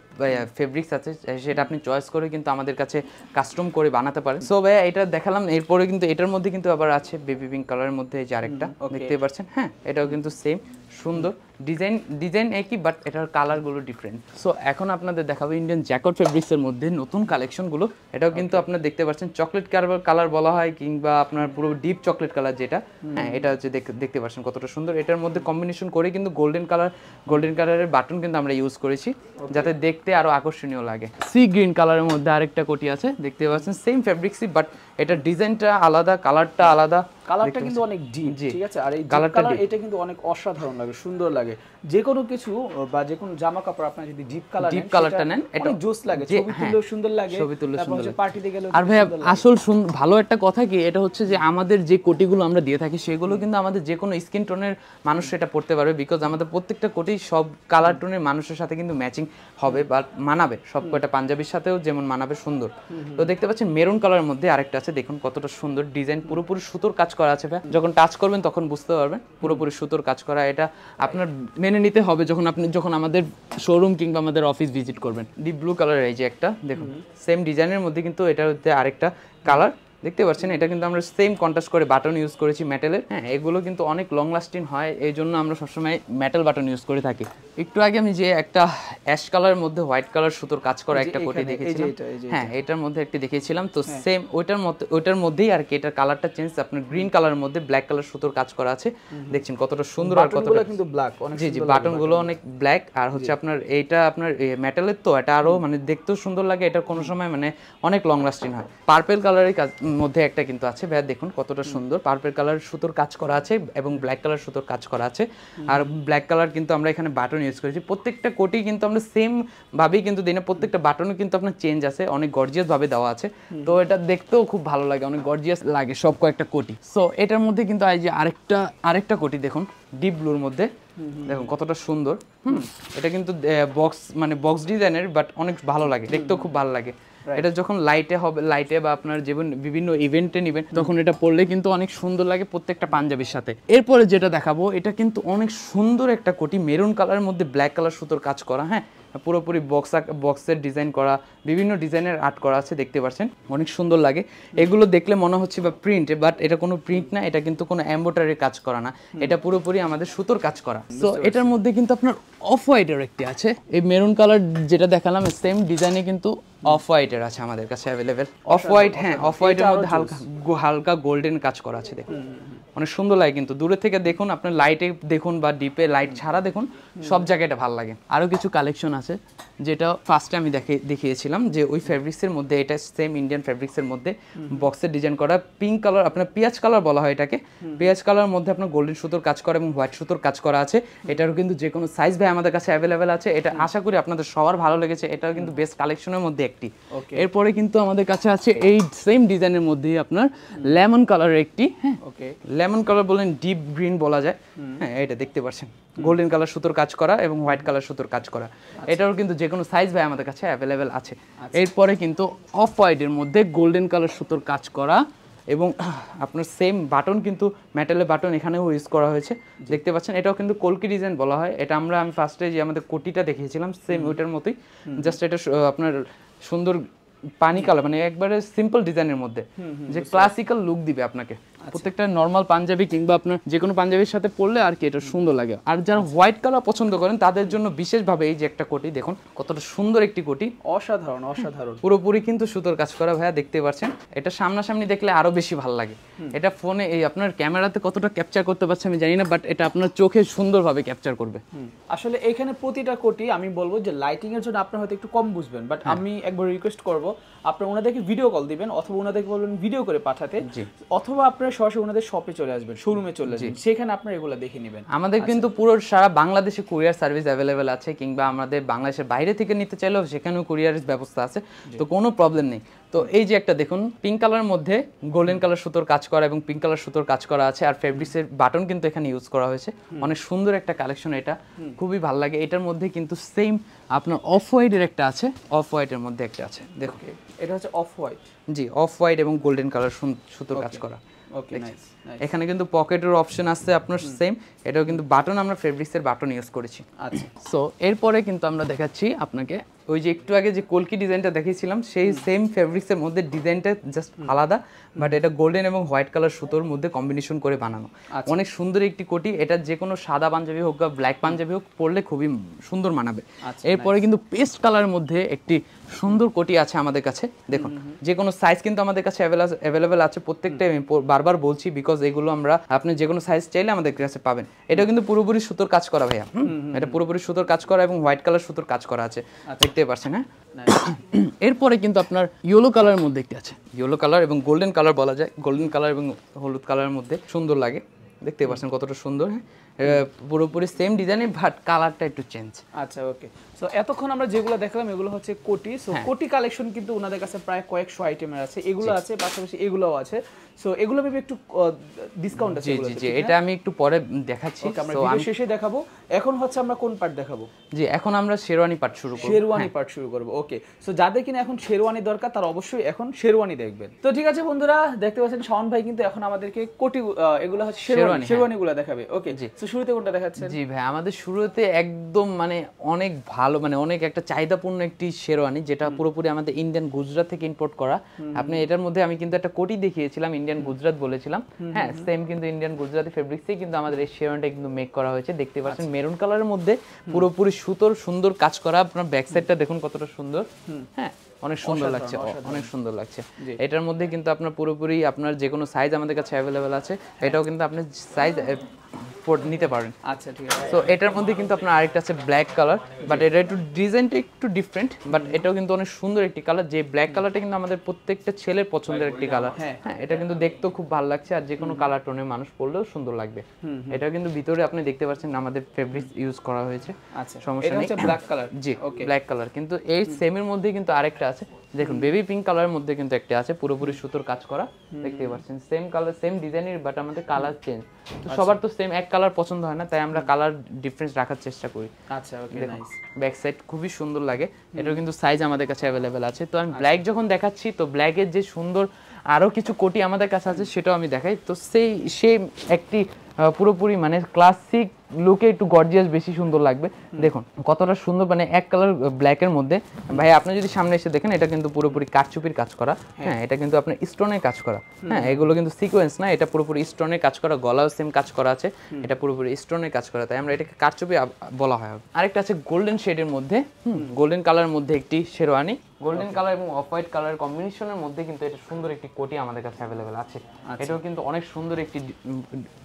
ফেব্রিক্স আছে, সেটা আপনি চয়েস করে কিন্তু আমাদের কাছে কাস্টম করে বানাতে পারেন। সো ভাইয়া এটা দেখালাম, এরপরে কিন্তু এটার মধ্যে কিন্তু আবার আছে বেবি পিঙ্ক কালারের মধ্যে এই যে আরেকটা দেখতে পাচ্ছেন। হ্যাঁ এটাও কিন্তু সেম সুন্দর ডিজাইন একই, বাট এটার কালারগুলো ডিফারেন্ট। সো এখন আপনাদের দেখাবো ইন্ডিয়ান জ্যাকট ফেব্রিক্সের মধ্যে নতুন কালেকশনগুলো। এটাও কিন্তু আপনারা দেখতে পাচ্ছেন চকলেট কালার বলা হয়, কিংবা আপনার পুরো ডিপ চকলেট কালার যেটা, হ্যাঁ এটা হচ্ছে দেখতে পাচ্ছেন কতটা সুন্দর। এটার মধ্যে কম্বিনেশন করে কিন্তু গোল্ডেন কালারের বাটন কিন্তু আমরা ইউজ করেছি, যাতে দেখতে আরো আকর্ষণীয় লাগে। সি গ্রিন কালারের মধ্যে আরেকটা কোটি আছে দেখতে পাচ্ছেন, সেম ফেব্রিক্সই, বাট এটার ডিজাইনটা আলাদা, কালারটা আলাদা,
কালারটা কিন্তু অনেক ডিপ, ঠিক আছে। আর এই কালার এটা কিন্তু অনেক অসাধারণ লাগে, সুন্দর লাগে। যে কোনো কিছু বা যে কোনো জামা কাপড় আপনি যদি ডিপ কালারটা নেন এটা জোস লাগে, ছবি তুললেও সুন্দর লাগে, তারপর পার্টিতে গেলেও।
আর ভাই আসল ভালো একটা কথা কি, এটা হচ্ছে যে আমাদের যে কোটিগুলো আমরা দিয়ে থাকি সেগুলো কিন্তু আমাদের যে কোনো স্কিন টোনের মানুষ সেটা পড়তে পারবে, বিকজ আমাদের প্রত্যেকটা কোটি সব কালার টোনের মানুষের সাথে কিন্তু ম্যাচিং হবে বা মানাবে, সব কয়টা পাঞ্জাবির সাথেও যেমন মানাবে সুন্দর। তো দেখতে পাচ্ছেন মেরুন কালারের মধ্যে আরেকটা আছে, দেখুন কতটা সুন্দর ডিজাইন, পুরোপুরি সুতোর কাজ করা আছে ভাই। যখন টাচ করবেন তখন বুঝতে পারবেন পুরোপুরি সুতোর কাজ করা। এটা আপনার মেনে নিতে হবে যখন আমাদের শোরুম কিংবা আমাদের অফিস ভিজিট করবেন। ডিপ ব্লু কালার এই যে একটা দেখুন, সেম ডিজাইনের মধ্যে কিন্তু এটার মধ্যে আরেকটা কালার দেখতে পাচ্ছেন। এটা কিন্তু আমরা সেম কন্ট্রাস্ট করে বাটন ইউজ করেছি মেটালের। হ্যাঁ এগুলো কিন্তু অনেক লং লাস্টিং হয়, এই জন্য আমরা সবসময় মেটাল বাটন ইউজ করে থাকি। একটু আগে আমি যে একটা অ্যাশ কালারের মধ্যে হোয়াইট কালার সুতোর কাজ করা একটা কোটি দেখেছিলাম, হ্যাঁ এটার মধ্যে একটা দেখিয়েছিলাম, তো সেম ওইটার মধ্যেই আর কি, এটার কালারটা চেঞ্জ, আপনার গ্রিন কালারের মধ্যে ব্ল্যাক কালার সুতোর কাজ করা আছে, দেখছেন কতটা সুন্দর। আর কতটা
কিন্তু ব্ল্যাক,
জি বাটনগুলো অনেক ব্ল্যাক, আর হচ্ছে আপনার এইটা আপনার মেটালের, তো এটা আরো মানে দেখতেও সুন্দর লাগে, এটা কোনো সময় মানে অনেক লং লাস্টিং হয়। পার্পল কালারের মধ্যে একটা কিন্তু আছে ভাইয়া, দেখুন কতটা সুন্দর পার্পল কালার সুতোর কাজ করা আছে এবং ব্ল্যাক কালার সুতোর কাজ করা আছে, আর ব্ল্যাক কালার কিন্তু আমরা এখানে বাটন ইউজ করেছি। প্রত্যেকটা কোটি কিন্তু আমরা সেম ভাবেই কিন্তু দিই না, প্রত্যেকটা বাটনও কিন্তু আপনার চেঞ্জ আছে, অনেক গর্জিয়াস ভাবে দেওয়া আছে, তো এটা দেখতেও খুব ভালো লাগে, অনেক গর্জিয়াস লাগে সব কয়েকটা কোটি। সো এটার মধ্যে কিন্তু এই যে আরেকটা কোটি দেখুন ডিপ ব্লুর মধ্যে, দেখুন কতটা সুন্দর। এটা কিন্তু বক্স ডিজাইনের, বাট অনেক ভালো লাগে, দেখতেও খুব ভালো লাগে। এটা যখন লাইটে হবে, লাইটে বা আপনার যেমন বিভিন্ন ইভেন্টে নেবেন তখন এটা পরলে কিন্তু অনেক সুন্দর লাগে প্রত্যেকটা পাঞ্জাবির সাথে। এরপরে যেটা দেখাবো এটা কিন্তু অনেক সুন্দর একটা কোটি, মেরুন কালারের মধ্যে ব্ল্যাক কালার সুতোর কাজ করা, হ্যাঁ পুরোপুরি বক্সের ডিজাইন করা, বিভিন্ন ডিজাইনের আর্ট করা আছে, দেখতে পাচ্ছেন অনেক সুন্দর লাগে। এগুলো দেখলে মনে হচ্ছে বা প্রিন্ট, বাট এটা কোনো প্রিন্ট না, এটা কিন্তু কোনো এমব্রয়ডারি কাজ করা না, এটা পুরোপুরি আমাদের সুতোর কাজ করা। তো এটার মধ্যে কিন্তু আপনার অফ হোয়াইটের একটি আছে, এই মেরুন কালার যেটা দেখালাম সেম ডিজাইনে কিন্তু অফ হোয়াইটের আছে আমাদের কাছে অ্যাভেলেবেল। অফ হোয়াইট, হ্যাঁ অফ হোয়াইটের মধ্যে হালকা গোল্ডেন কাজ করা আছে, দেখুন অনেক সুন্দর লাগে। কিন্তু দূরে থেকে দেখুন, আপনার লাইটে দেখুন বা ডিপে লাইট ছাড়া দেখুন, সব জায়গায় এটা ভালো লাগে। আরও কিছু কালেকশন আছে যেটা ফার্স্টে আমি দেখিয়েছিলাম যে ওই ফ্যাব্রিক্সের মধ্যে, এটা সেম ইন্ডিয়ান ফ্যাব্রিক্সের মধ্যে বক্সের ডিজাইন করা, পিঙ্ক কালার, আপনার পেঁয়াজ কালার বলা হয় এটাকে, পেঁয়াজ কালার মধ্যে আপনার গোল্ডেন সুতোর কাজ করা এবং হোয়াইট সুতোর কাজ করা আছে। এটারও কিন্তু যে কোনো সাইজ ভাই আমাদের কাছে অ্যাভেলেবেল আছে। এটা আশা করি আপনাদের সবার ভালো লেগেছে, এটাও কিন্তু বেস্ট কালেকশনের মধ্যে একটি। এরপরে কিন্তু আমাদের কাছে আছে এই সেম ডিজাইনের মধ্যেই আপনার লেমন কালারের একটি, হ্যাঁ লেমন কালার বলেন, ডিপ গ্রিন বলা যায়, হ্যাঁ এটা দেখতে পাচ্ছেন গোল্ডেন কালার সুতোর কাজ করা এবং হোয়াইট কালার সুতোর কাজ করা। এটারও কিন্তু যে কোনো সাইজ ভাই আমাদের কাছে অ্যাভেলেবেল আছে। এরপরে কিন্তু অফ হোয়াইটের মধ্যে গোল্ডেন কালার সুতোর কাজ করা এবং আপনার সেম বাটন কিন্তু মেটালের বাটন এখানেও ইউজ করা হয়েছে, দেখতে পাচ্ছেন। এটাও কিন্তু কলকি ডিজাইন বলা হয়। এটা আমি ফার্স্টে যে আমাদের কোটিটা দেখিয়েছিলাম সেম ওইটার মতোই, জাস্ট এটা আপনার সুন্দর পানি কালার, মানে একবারে সিম্পল ডিজাইনের মধ্যে যে ক্লাসিক্যাল লুক দিবে আপনাকে। প্রত্যেকটা নর্মাল পাঞ্জাবি কিংবা আপনার যে কোনো পাঞ্জাবির সাথে পরলে আর কি এটা সুন্দর লাগে। আর যারা হোয়াইট কালার পছন্দ করেন তাদের জন্য বিশেষভাবে এই যে একটা কোটি, দেখুন কতটা সুন্দর একটি কোটি,
অসাধারণ অসাধারণ,
পুরোপুরি কিন্তু সুতোর কাজ করা ভাইয়া, দেখতে পাচ্ছেন। এটা সামনাসামনি দেখলে আরো বেশি ভালো লাগে। এটা ফোনে এই আপনার ক্যামেরাতে কতটা ক্যাপচার করতে পারছে আমি জানি না, বাট এটা আপনার চোখে সুন্দরভাবে ক্যাপচার করবে।
আসলে এখানে প্রতিটা কোটি আমি বলবো যে লাইটিং এর জন্য আপনারা হয়তো একটু কম বুঝবেন, বাট আমি একবার রিকোয়েস্ট করব আপনারা ওনাদেরকে ভিডিও কল দিবেন অথবা ওনাদেরকে বলবেন ভিডিও করে পাঠাতে, অথবা আপনারা সরাসরি ওনাদের শপে চলে আসবেন, শোরুমে চলে আসবেন, সেখানে আপনারা এগুলো দেখে নেবেন।
আমাদের কিন্তু পুরো সারা বাংলাদেশে কুরিয়ার সার্ভিস অ্যাভেলেবেল আছে, কিংবা আমাদের বাংলাদেশের বাইরে থেকে নিতে চাইলেও সেখানেও কুরিয়ারের ব্যবস্থা আছে, তো কোনো প্রবলেম নেই। তো এই যে একটা দেখুন পিঙ্ক কালারের মধ্যে গোল্ডেন কালার সুতোর কাজ করা এবং পিঙ্ক কালার সুতোর কাজ করা আছে, আর ফেব্রিক্সের বাটন কিন্তু এখানে ইউজ করা হয়েছে। অনেক সুন্দর একটা কালেকশন, এটা খুবই ভালো লাগে। এটার মধ্যে কিন্তু সেম আপনার অফ হোয়াইটের একটা আছে, অফ হোয়াইটের মধ্যে একটা আছে, দেখুন
এটা হচ্ছে অফ হোয়াইট,
জি অফ হোয়াইট এবং গোল্ডেন কালার সুতোর কাজ করা। এখানে কিন্তু পকেটের অপশন আছে আপনার সেম, এটাও কিন্তু বাটন আমরা ফেব্রিক্সের বাটন ইউজ করেছি।
আচ্ছা,
সো এরপরে কিন্তু আমরা দেখাচ্ছি আপনাকে ওই যে একটু আগে যে কলকি ডিজাইনটা দেখিয়েছিলাম সেই সেম ফেব্রিক্সের মধ্যে ডিজাইনটা জাস্ট আলাদা, বাট এটা গোল্ডেন এবং হোয়াইট কালার সুতোর মধ্যে কম্বিনেশন করে বানানো, অনেক সুন্দর একটি কোটি। এটা যে কোনো সাদা পাঞ্জাবি হোক বা ব্ল্যাক পাঞ্জাবি হোক পরলে খুবই সুন্দর মানাবে। এরপরে কিন্তু পেস্ট কালারের মধ্যে একটি সুন্দর কোটি আছে আমাদের কাছে, দেখুন যে কোনো সাইজ কিন্তু আমাদের কাছে অ্যাভেলেবেল আছে। প্রত্যেকটা আমি বারবার বলছি বিকজ এগুলো আমরা আপনি যে কোনো সাইজ চাইলে আমাদের কাছে পাবেন। এটা কিন্তু পুরোপুরি সুতোর কাজ করা ভাইয়া, এটা পুরোপুরি সুতোর কাজ করা এবং হোয়াইট কালার সুতোর কাজ করা আছে, দেখতে পাচ্ছেন। হ্যাঁ, এরপরে কিন্তু আপনার ইয়েলো কালারের মধ্যে একটি আছে, ইয়েলো কালার এবং গোল্ডেন কালার বলা যায়, গোল্ডেন কালার এবং হলুদ কালারের মধ্যে সুন্দর লাগে, দেখতে পাচ্ছেন কতটা সুন্দর। হ্যাঁ, পুরোপুরি সেম ডিজাইনে বাট কালারটা একটু চেঞ্জ।
আচ্ছা, ওকে। সো এতক্ষণ আমরা যেগুলো দেখলাম এগুলো হচ্ছে কোটি। সো কোটি কালেকশন কিন্তু ওনাদের কাছে প্রায় কয়েকশো আইটেমের আছে, এগুলো আছে, পাশাপাশি এগুলোও আছে। সো এগুলো ভেবে একটু ডিসকাউন্ট আছে।
জি জি, এটা আমি একটু পরে দেখাচ্ছি,
আমরা ভিডিও শেষে দেখাবো। এখন হচ্ছে আমরা কোন পার্ট দেখাবো?
জি, এখন আমরা শেরওয়ানি পার্ট শুরু করব,
শেরওয়ানি পার্ট শুরু করব। ওকে, সো যাদের কিনা এখন শেরওয়ানি দরকার তারা অবশ্যই এখন শেরওয়ানি দেখবেন। তো ঠিক আছে বন্ধুরা, দেখতে পাচ্ছেন শাওন ভাই কিন্তু এখন আমাদেরকে কোটি এগুলো হচ্ছে শেরওয়ানিগুলো দেখাবে। ওকে, সো শুরুতে কোনটা দেখাচ্ছেন?
জি ভাই, আমাদের শুরুতে একদম মানে অনেক ভালো, মানে অনেক একটা চাহিদাপূর্ণ একটি শেরওয়ানি, যেটা পুরোপুরি আমাদের ইন্ডিয়ান গুজরাট থেকে ইম্পোর্ট করা। আপনি এটার মধ্যে আমি কিন্তু একটা কোটি দেখিয়েছিলাম, ইন্ডিয়ান গুজরাট বলেছিলাম, হ্যাঁ সেম কিন্তু ইন্ডিয়ান গুজরাটি ফেব্রিক্সে কিন্তু আমাদের এই শেরওয়ানিটা কিন্তু মেক করা হয়েছে। দেখতে পাচ্ছেন মেরুন কালারের মধ্যে পুরোপুরি সুতোর সুন্দর কাজ করা। আপনার ব্যাক সাইডটা দেখুন কতটা সুন্দর, হ্যাঁ অনেক সুন্দর লাগছে, অনেক সুন্দর লাগছে। এটার মধ্যে কিন্তু আপনার পুরোপুরি আপনার যে কোনো সাইজ আমাদের কাছে অ্যাভেলেবেল আছে, এটাও কিন্তু আপনি সাইজ নিতে পারেন।
আচ্ছা, ঠিক আছে।
সো এটার মধ্যে কিন্তু আপনার আরেকটা আছে ব্ল্যাক কালার, বাট এটা একটু ডিজাইনটা একটু ডিফারেন্ট, বাট এটাও কিন্তু অনেক সুন্দর একটি কালার। যে ব্ল্যাক কালারটা কিন্তু আমাদের প্রত্যেকটা ছেলের পছন্দের একটি কালার। হ্যাঁ, এটা কিন্তু দেখতেও খুব ভালো লাগছে, আর যে কোনো কালার টোনের মানুষ পরলেও সুন্দর লাগবে। এটাও কিন্তু ভিতরে আপনি দেখতে পাচ্ছেন আমাদের ফেব্রিক্স ইউজ করা হয়েছে।
আচ্ছা,
সমস্যা নেই।
এটা হচ্ছে ব্ল্যাক কালার।
জি, ব্ল্যাক কালার। কিন্তু এই সেমের মধ্যে কিন্তু আরেকটা আছে দেখুন বেবি পিঙ্ক কালারের মধ্যে কিন্তু একটা আছে পুরোপুরি সুতোর কাজ করা, দেখতে পাচ্ছেন সেম কালার সেম ডিজাইনের, বাট আমাদের কালার চেঞ্জ। তো সবার তো সেম এক কালার পছন্দ হয় না, তাই আমরা কালার ডিফারেন্স রাখার চেষ্টা করি।
আচ্ছা ওকে নাইস।
ব্যাক সাইড খুবই সুন্দর লাগে, এটাও কিন্তু সাইজ আমাদের কাছে অ্যাভেলেবেল আছে। তো আমি ব্ল্যাক যখন দেখাচ্ছি, তো ব্ল্যাকের যে সুন্দর আরো কিছু কোটি আমাদের কাছে আছে সেটাও আমি দেখাই। তো সেই একটি পুরোপুরি মানে ক্লাসিক লুকে একটু গর্জিয়াস বেশি সুন্দর লাগবে। দেখুন কতটা সুন্দর, মানে এক কালার ব্ল্যাকের মধ্যে। ভাই আপনি যদি সামনে এসে দেখেন, এটা কিন্তু পুরোপুরি কারচুপির কাজ করা। হ্যাঁ, এটা কিন্তু আপনার স্টোনের কাজ করা। হ্যাঁ, এগুলো কিন্তু সিকোয়েন্স না, এটা পুরোপুরি স্টোনের কাজ করা, গলাও সেম কাজ করা আছে, এটা পুরোপুরি স্টোনের কাজ করা, তাই আমরা এটাকে কারচুপি বলা হয়। আরেকটা আছে গোল্ডেন শেডের মধ্যে, গোল্ডেন কালারের মধ্যে একটি শেরওয়ানি, গোল্ডেন কালার এবং অফ হোয়াইট কালার কম্বিনেশনের মধ্যে কিন্তু এটা সুন্দর একটি কোটি আমাদের কাছে অ্যাভেলেবেল আছে। এটাও কিন্তু অনেক সুন্দর একটি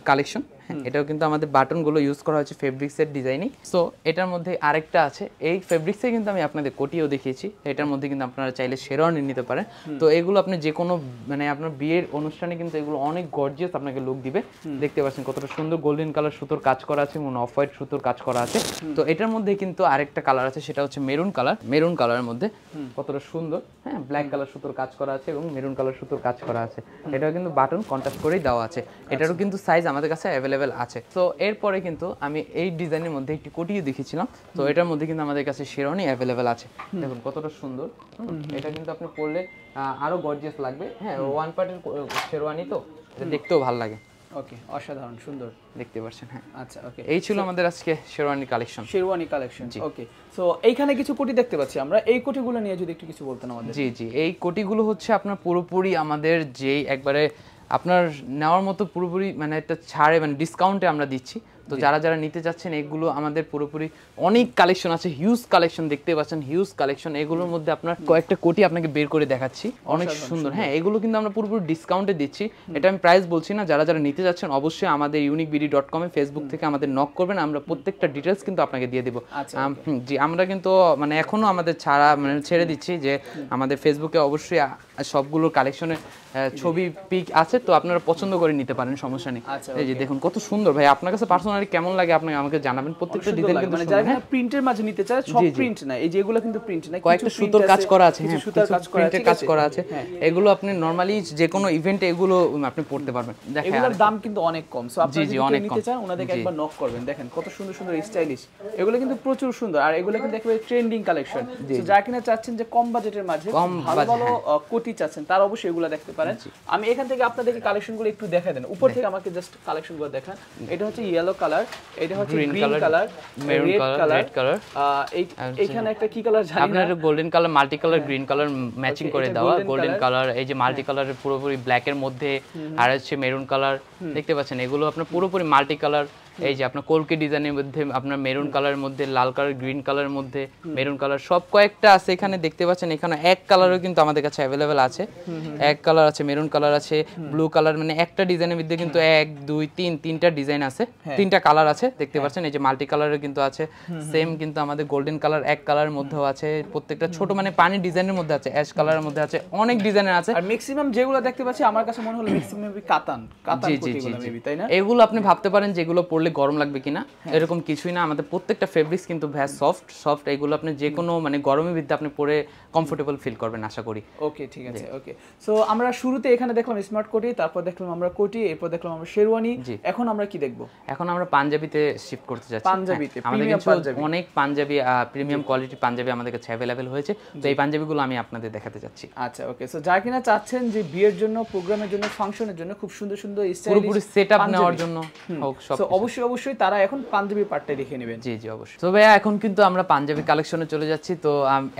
কালেকশন। এটাও কিন্তু আমাদের বাটনগুলো ইউজ করা হয়েছে ফেব্রিক্সের ডিজাইনিং। সো এটার মধ্যে আরেকটা আছে, এই ফেব্রিক্সে কিন্তু আমি আপনাদের কোটিও দেখিয়েছি, এটার মধ্যে কিন্তু আপনারা চাইলে শেরওয়ানি নিতে পারেন। তো এগুলো আপনি যে কোনো মানে আপনার বিয়ের অনুষ্ঠানে কিন্তু এগুলো অনেক গর্জিয়াস আপনাকে লুক দিবে। দেখতে পাচ্ছেন কতটা সুন্দর গোল্ডেন কালার সুতোর কাজ করা আছে এবং অফ হোয়াইট সুতোর কাজ করা আছে। তো এটার মধ্যে কিন্তু আরেকটা কালার আছে, সেটা হচ্ছে মেরুন কালার। মেরুন কালারের মধ্যে কতটা সুন্দর, হ্যাঁ ব্ল্যাক কালার সুতোর কাজ করা আছে এবং মেরুন কালার সুতোর কাজ করা আছে। এটাও কিন্তু বাটন কন্ট্রাস্ট করেই দেওয়া আছে, এটারও কিন্তু সাইজ আমাদের কাছে অ্যাভেলেবেল আছে। তো এরপরে কিন্তু আমি এই ডিজাইনের মধ্যে একটি কোটিও দেখিয়েছিলাম, তো এটার মধ্যে কিন্তু আমাদের কাছে শেরওয়ানি অ্যাভেলেবেল আছে। দেখুন কতটা সুন্দর, এটা কিন্তু আপনি পরলে আরো গর্জিয়াস লাগবে। হ্যাঁ, ওয়ান পার্টের শেরওয়ানি, তো এটা দেখতেও ভালো লাগে।
ওকে, অসাধারণ সুন্দর
দেখতে পাচ্ছেন। হ্যাঁ
আচ্ছা ওকে,
এই ছিল আমাদের আজকে শেরওয়ানি কালেকশন।
শেরওয়ানি কালেকশন। ওকে, সো এইখানে কিছু কোটি দেখতে পাচ্ছি আমরা, এই কোটিগুলো নিয়ে যদি একটু কিছু বলতেন আমাদের।
জি জি, এই কোটিগুলো হচ্ছে আপনার পুরোপুরি আমাদের যেই একবারে আপনার নেওয়ার মতো পুরোপুরি মানে একটা ছাড়ে মানে ডিসকাউন্টে আমরা দিচ্ছি। তো যারা যারা নিতে চাচ্ছেন, এগুলো আমাদের পুরোপুরি অনেক কালেকশন আছে, হিউজ কালেকশন দেখতে পাচ্ছেন, হিউজ কালেকশন। এগুলোর মধ্যে আপনার কয়েকটা কোটি আপনাকে বের করে দেখাচ্ছি, অনেক সুন্দর। হ্যাঁ, এগুলো কিন্তু আমরা পুরোপুরি ডিসকাউন্টে দিচ্ছি, এটা আমি প্রাইস বলছি না। যারা যারা নিতে যাচ্ছেন অবশ্যই আমাদের uniquebd.com-এ ফেসবুক থেকে আমাদের নক করবেন, আমরা প্রত্যেকটা ডিটেলস কিন্তু আপনাকে দিয়ে দেবো। জি, আমরা কিন্তু মানে এখনো আমাদের ছাড়া মানে ছেড়ে দিচ্ছি যে আমাদের ফেসবুকে অবশ্যই সবগুলো কালেকশনের ছবি পিক আছে, তো আপনারা পছন্দ করে নিতে পারেন, সমস্যা নেই। এই যে দেখুন কত সুন্দর। ভাই আপনার কাছে পার্সোনালি কেমন লাগে আপনি আমাকে জানাবেন। প্রত্যেকটা ডিজাইন কিন্তু
মানে যারা প্রিন্টের মাঝে নিতে চায়, সব প্রিন্ট না, এই যেগুলো কিন্তু প্রিন্ট না,
কয়েকটা সুতোর কাজ করা আছে। হ্যাঁ, সুতোর কাজ করা আছে, কাজ করা আছে। এগুলো আপনি নরমালি যে কোনো ইভেন্টে এগুলো আপনি পড়তে পারবেন। দেখেন
এগুলোর দাম কিন্তু অনেক কম। সো আপনারা যদি নিতে চান ওনাদেরকে একবার নক করবেন। দেখেন কত সুন্দর সুন্দর স্টাইলিশ, এগুলো কিন্তু প্রচুর সুন্দর। আর এগুলো কিন্তু একেবারে ট্রেন্ডিং কালেকশন। সো যারা কিনা চাচ্ছেন যে কম বাজেটের মাঝে ভালো ভালো কোটি চাচ্ছেন, তারা অবশ্যই এগুলো দেখতে পারেন। আমি এখান থেকে আপনাদেরকে কালেকশনগুলো একটু দেখাই দেন, উপর থেকে আমাকে জাস্ট কালেকশনগুলো দেখান। এটা হচ্ছে ইয়েলো কালার, এটা হচ্ছে green colour, maroon colour, red colour, এইখানে একটা কি কালার জানি না,
আপনার golden colour, multi colour, green colour matching করে দেওয়া গোল্ডেন কালার। এই যে মাল্টি কালারের পুরোপুরি ব্ল্যাক এর মধ্যে, আর হচ্ছে মেরুন কালার, দেখতে পাচ্ছেন এগুলো আপনার পুরোপুরি মাল্টি কালার। এই যে আপনার কলকি ডিজাইনের মধ্যে আপনার মেরুন কালারের মধ্যে, লাল কালার, গ্রিন কালারের মধ্যে, মেরুন কালার, সব কয়েকটা আছে এখানে দেখতে পাচ্ছেন। এখানে এক কালারও কিন্তু আমাদের কাছে অ্যাভেলেবেল আছে, এক কালার আছে, মেরুন কালার আছে, ব্লু কালার, মানে একটা ডিজাইনের মধ্যে কিন্তু 1 2 3 তিনটা ডিজাইন আছে, তিনটা কালার আছে দেখতে পাচ্ছেন। এই যে মাল্টি কালারের কিন্তু আছে, সেম কিন্তু আমাদের গোল্ডেন কালার এক কালারের মধ্যেও আছে, প্রত্যেকটা ছোট মানে পানি ডিজাইনের মধ্যে আছে, অ্যাশ কালারের মধ্যে আছে, অনেক ডিজাইনের আছে।
আর ম্যাক্সিমাম যেগুলো দেখতে পাচ্ছি আমার কাছে মনে হলো ম্যাক্সিমাম কাতান কোটিগুলো মেবি, তাই না?
এগুলো আপনি ভাবতে পারেন যে এগুলো পরলে গরম লাগবে কিনা, এরকম কিছুই না। আমাদের প্রত্যেকটা ফেব্রিক্স কিন্তু ভ্যাস সফট, এগুলো আপনি যে কোনো মানে গরমের ভিতরে আপনি পরে কমফোর্টেবল ফিল করবেন আশা করি।
ওকে, ঠিক আছে। ওকে, সো আমরা শুরুতে এখানে দেখলাম স্মার্ট কোটি, তারপর দেখলাম আমরা কোটি, এরপর দেখলাম আমরা শেরওয়ানি, এখন আমরা কি দেখব?
এখন আমরা পাঞ্জাবিতে শিফট করতে যাচ্ছি।
পাঞ্জাবিতে
আমাদের কাছে অনেক পাঞ্জাবি, প্রিমিয়াম কোয়ালিটি পাঞ্জাবি আমাদের কাছে অ্যাভেলেবেল হয়েছে, তো এই পাঞ্জাবিগুলো আমি আপনাদের দেখাতে যাচ্ছি।
আচ্ছা ওকে, সো যারা কিনা চাচ্ছেন যে বিয়ের জন্য, প্রোগ্রামের জন্য, ফাংশনের জন্য খুব সুন্দর সুন্দর স্টাইলিশ
পুরোপুরি সেটআপ নেওয়ার জন্য হোক, সব
অবশ্যই তারা এখন পাঞ্জাবি পার্টটা দেখে নেবেন।
জি জি অবশ্যই। তো ভাইয়া এখন কিন্তু আমরা পাঞ্জাবি কালেকশনে চলে যাচ্ছি, তো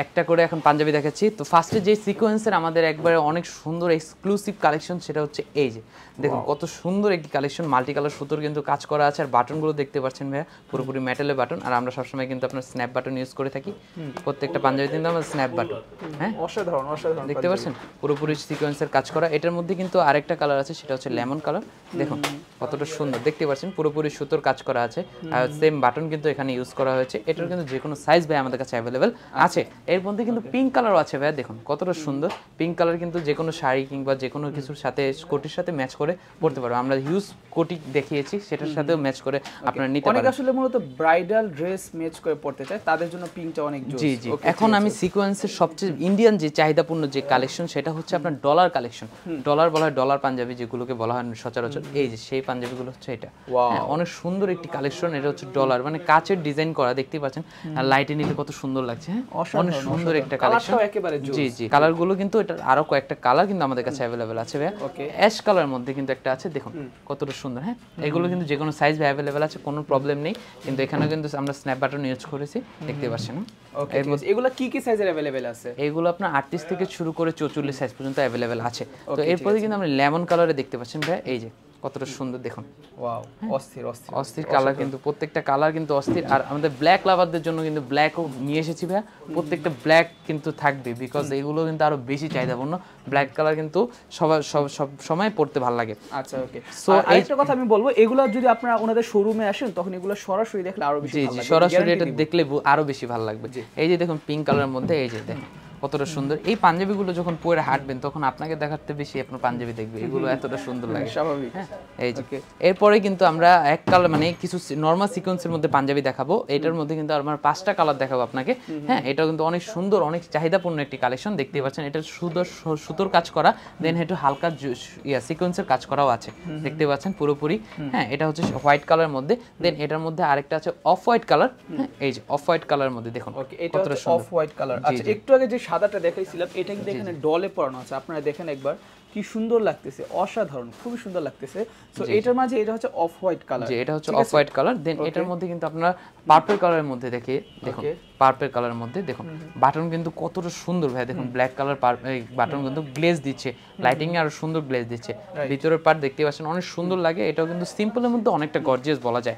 একটা করে এখন পাঞ্জাবি দেখাচ্ছি। তো ফার্স্টে যে সিকোয়েন্সের আমাদের একবারে অনেক সুন্দর এক্সক্লুসিভ কালেকশন, সেটা হচ্ছে এই যে দেখুন কত সুন্দর একটি কালেকশন, মাল্টি কালার সুতোর কিন্তু কাজ করা আছে, আর বাটনগুলো দেখতে পাচ্ছেন ভাইয়া পুরোপুরি মেটালের বাটন। আর আমরা সবসময় কিন্তু আপনার স্ন্যাপ বাটন ইউজ করে থাকি, প্রত্যেকটা পাঞ্জাবিতে কিন্তু আমরা স্ন্যাপ বাটন। হ্যাঁ,
অসাধারণ দেখতে
পাচ্ছেন পুরোপুরি সিকোয়েন্সের কাজ করা। এটার মধ্যে কিন্তু আরেকটা কালার আছে, সেটা হচ্ছে লেমন কালার। দেখুন কতটা সুন্দর দেখতে পাচ্ছেন, পুরোপুরি সুতোর কাজ করা আছে আর সেম বাটন কিন্তু এখানে ইউজ করা হয়েছে। এটার কিন্তু যে কোনো সাইজ ভাই আমাদের কাছে অ্যাভেলেবেল আছে। এর মধ্যে কিন্তু পিঙ্ক কালারও আছে ভাই, দেখুন কতটা সুন্দর পিঙ্ক কালার, কিন্তু যে কোনো শাড়ি কিংবা যে কোনো কিছুর সাথে কোটির সাথে ম্যাচ করে পরতে পারবো। আমরা হিউজ কোটি দেখিয়েছি, সেটার সাথেও ম্যাচ করে আপনারা নিতে
অনেক
পারেন।
আসলে মূলত ব্রাইডাল ড্রেস ম্যাচ করে পড়তে চায়, তাদের জন্য পিঙ্কটা অনেক জোস।
জি জি, এখন আমি সিকোয়েন্সের সবচেয়ে ইন্ডিয়ান যে চাহিদাপূর্ণ যে কালেকশন সেটা হচ্ছে আপনার ডলার কালেকশন। ডলার বলা হয় ডলার পাঞ্জাবি, যেগুলোকে বলা হয় সচরাচর, এই যে সেই পাঞ্জাবিগুলো হচ্ছে এটা। হ্যাঁ, অনেক সুন্দর একটি কালেকশন। এটা হচ্ছে ডলার, মানে কাচের ডিজাইন করা, দেখতেই পাচ্ছেন, আর লাইটে নিলে কত সুন্দর লাগছে। হ্যাঁ, অনেক সুন্দর একটা কালেকশন। জি জি, কালারগুলো কিন্তু এটার আরো কয়েকটা কালার কিন্তু আমাদের কাছে অ্যাভেলেবেল আছে ভাই। অ্যাশ কালার মধ্যে কিন্তু একটা আছে, দেখুন কতটা সুন্দর। হ্যাঁ, এগুলো কিন্তু যে কোনো সাইজ অ্যাভেলেবেল আছে, কোনো প্রবলেম নেই। কিন্তু এখানে কিন্তু আমরা স্ন্যাপ বাটন ইউজ করেছি, দেখতে পাচ্ছেন।
এর মধ্যে এগুলো কি কি সাইজের अवेलेबल আছে?
এগুলো আপনার 38 থেকে শুরু করে 44 সাইজ পর্যন্ত অ্যাভেলেবেল আছে। তো এরপরে কিন্তু আমরা লেমন কালারে দেখতে পাচ্ছেন ভাই, এই যে কতটা সুন্দর দেখুন।
ওয়াও, অস্থির অস্থির
অস্থির কালার, কিন্তু প্রত্যেকটা কালার কিন্তু অস্থির। আর আমাদের ব্ল্যাক লাভারদের জন্য কিন্তু ব্ল্যাকও নিয়ে এসেছি ভাই, প্রত্যেকটা ব্ল্যাক কিন্তু থাকবে, বিকজ এগুলো কিন্তু আরো বেশি চাহিদাপূর্ণ। ব্ল্যাক কালার কিন্তু সব সময় পড়তে ভালো লাগে।
আচ্ছা, ওকে। সো আরেকটা কথা আমি বলবো, এগুলো যদি আপনারা ওনাদের শোরুমে আসেন তখন এগুলো সরাসরি দেখলে আরো বেশি ভালো লাগবে।
সরাসরি এটা দেখলে আরো বেশি ভালো লাগবে। এই যে দেখুন পিঙ্ক কালারের মধ্যে, এই যে দেখুন কতটা সুন্দর। এই পাঞ্জাবিগুলো যখন পরে হাঁটবেন তখন আপনাকে দেখাতে বেশি আপনার পাঞ্জাবি দেখবে, এগুলো এতটা সুন্দর লাগে,
স্বাভাবিক।
হ্যাঁ, এই যে এরপরে কিন্তু আমরা এক কালার মানে কিছু নরমাল সিকোয়েন্সের মধ্যে পাঞ্জাবি দেখাবো। এটার মধ্যে কিন্তু আমার 5টা কালার দেখাবো আপনাকে। হ্যাঁ, এটা কিন্তু অনেক সুন্দর, অনেক চাহিদাপূর্ণ একটি কালেকশন, দেখতে পাচ্ছেন। এটা সুতোর কাজ করা, দেন একটু হালকা সিকোয়েন্সের কাজ করাও আছে, দেখতে পাচ্ছেন পুরোপুরি। হ্যাঁ, এটা হচ্ছে হোয়াইট কালারের মধ্যে, দেন এটার মধ্যে আরেকটা আছে অফ হোয়াইট কালার। হ্যাঁ, এই যে অফ হোয়াইট কালারের মধ্যে দেখুন
কতটা সুন্দর অফ হোয়াইট কালার। আচ্ছা, একটু আগে যে সাদাটা দেখাইছিলাম এটা কিন্তু এখানে ডলে পরানো আছে, আপনারা দেখেন একবার কি সুন্দর লাগতেছে, অসাধারণ, খুবই সুন্দর লাগতেছে। সো এটার মাঝে এটা হচ্ছে অফ হোয়াইট কালার,
যে এটা হচ্ছে অফ হোয়াইট কালার। দেন এটার মধ্যে কিন্তু আপনারা পার্পল কালারের মধ্যে দেখে দেখুন, পার্পল কালারের মধ্যে দেখুন বাটন কিন্তু কতটা সুন্দর ভাই, দেখুন ব্ল্যাক কালার বাটন কিন্তু গ্লেজ দিচ্ছে, লাইটিং এ আরো সুন্দর গ্লেজ দিচ্ছে। ভিতরের পার্ট দেখতে পাচ্ছেন অনেক সুন্দর লাগে। এটাও কিন্তু সিম্পলের মধ্যে অনেকটা গর্জিয়াস বলা যায়।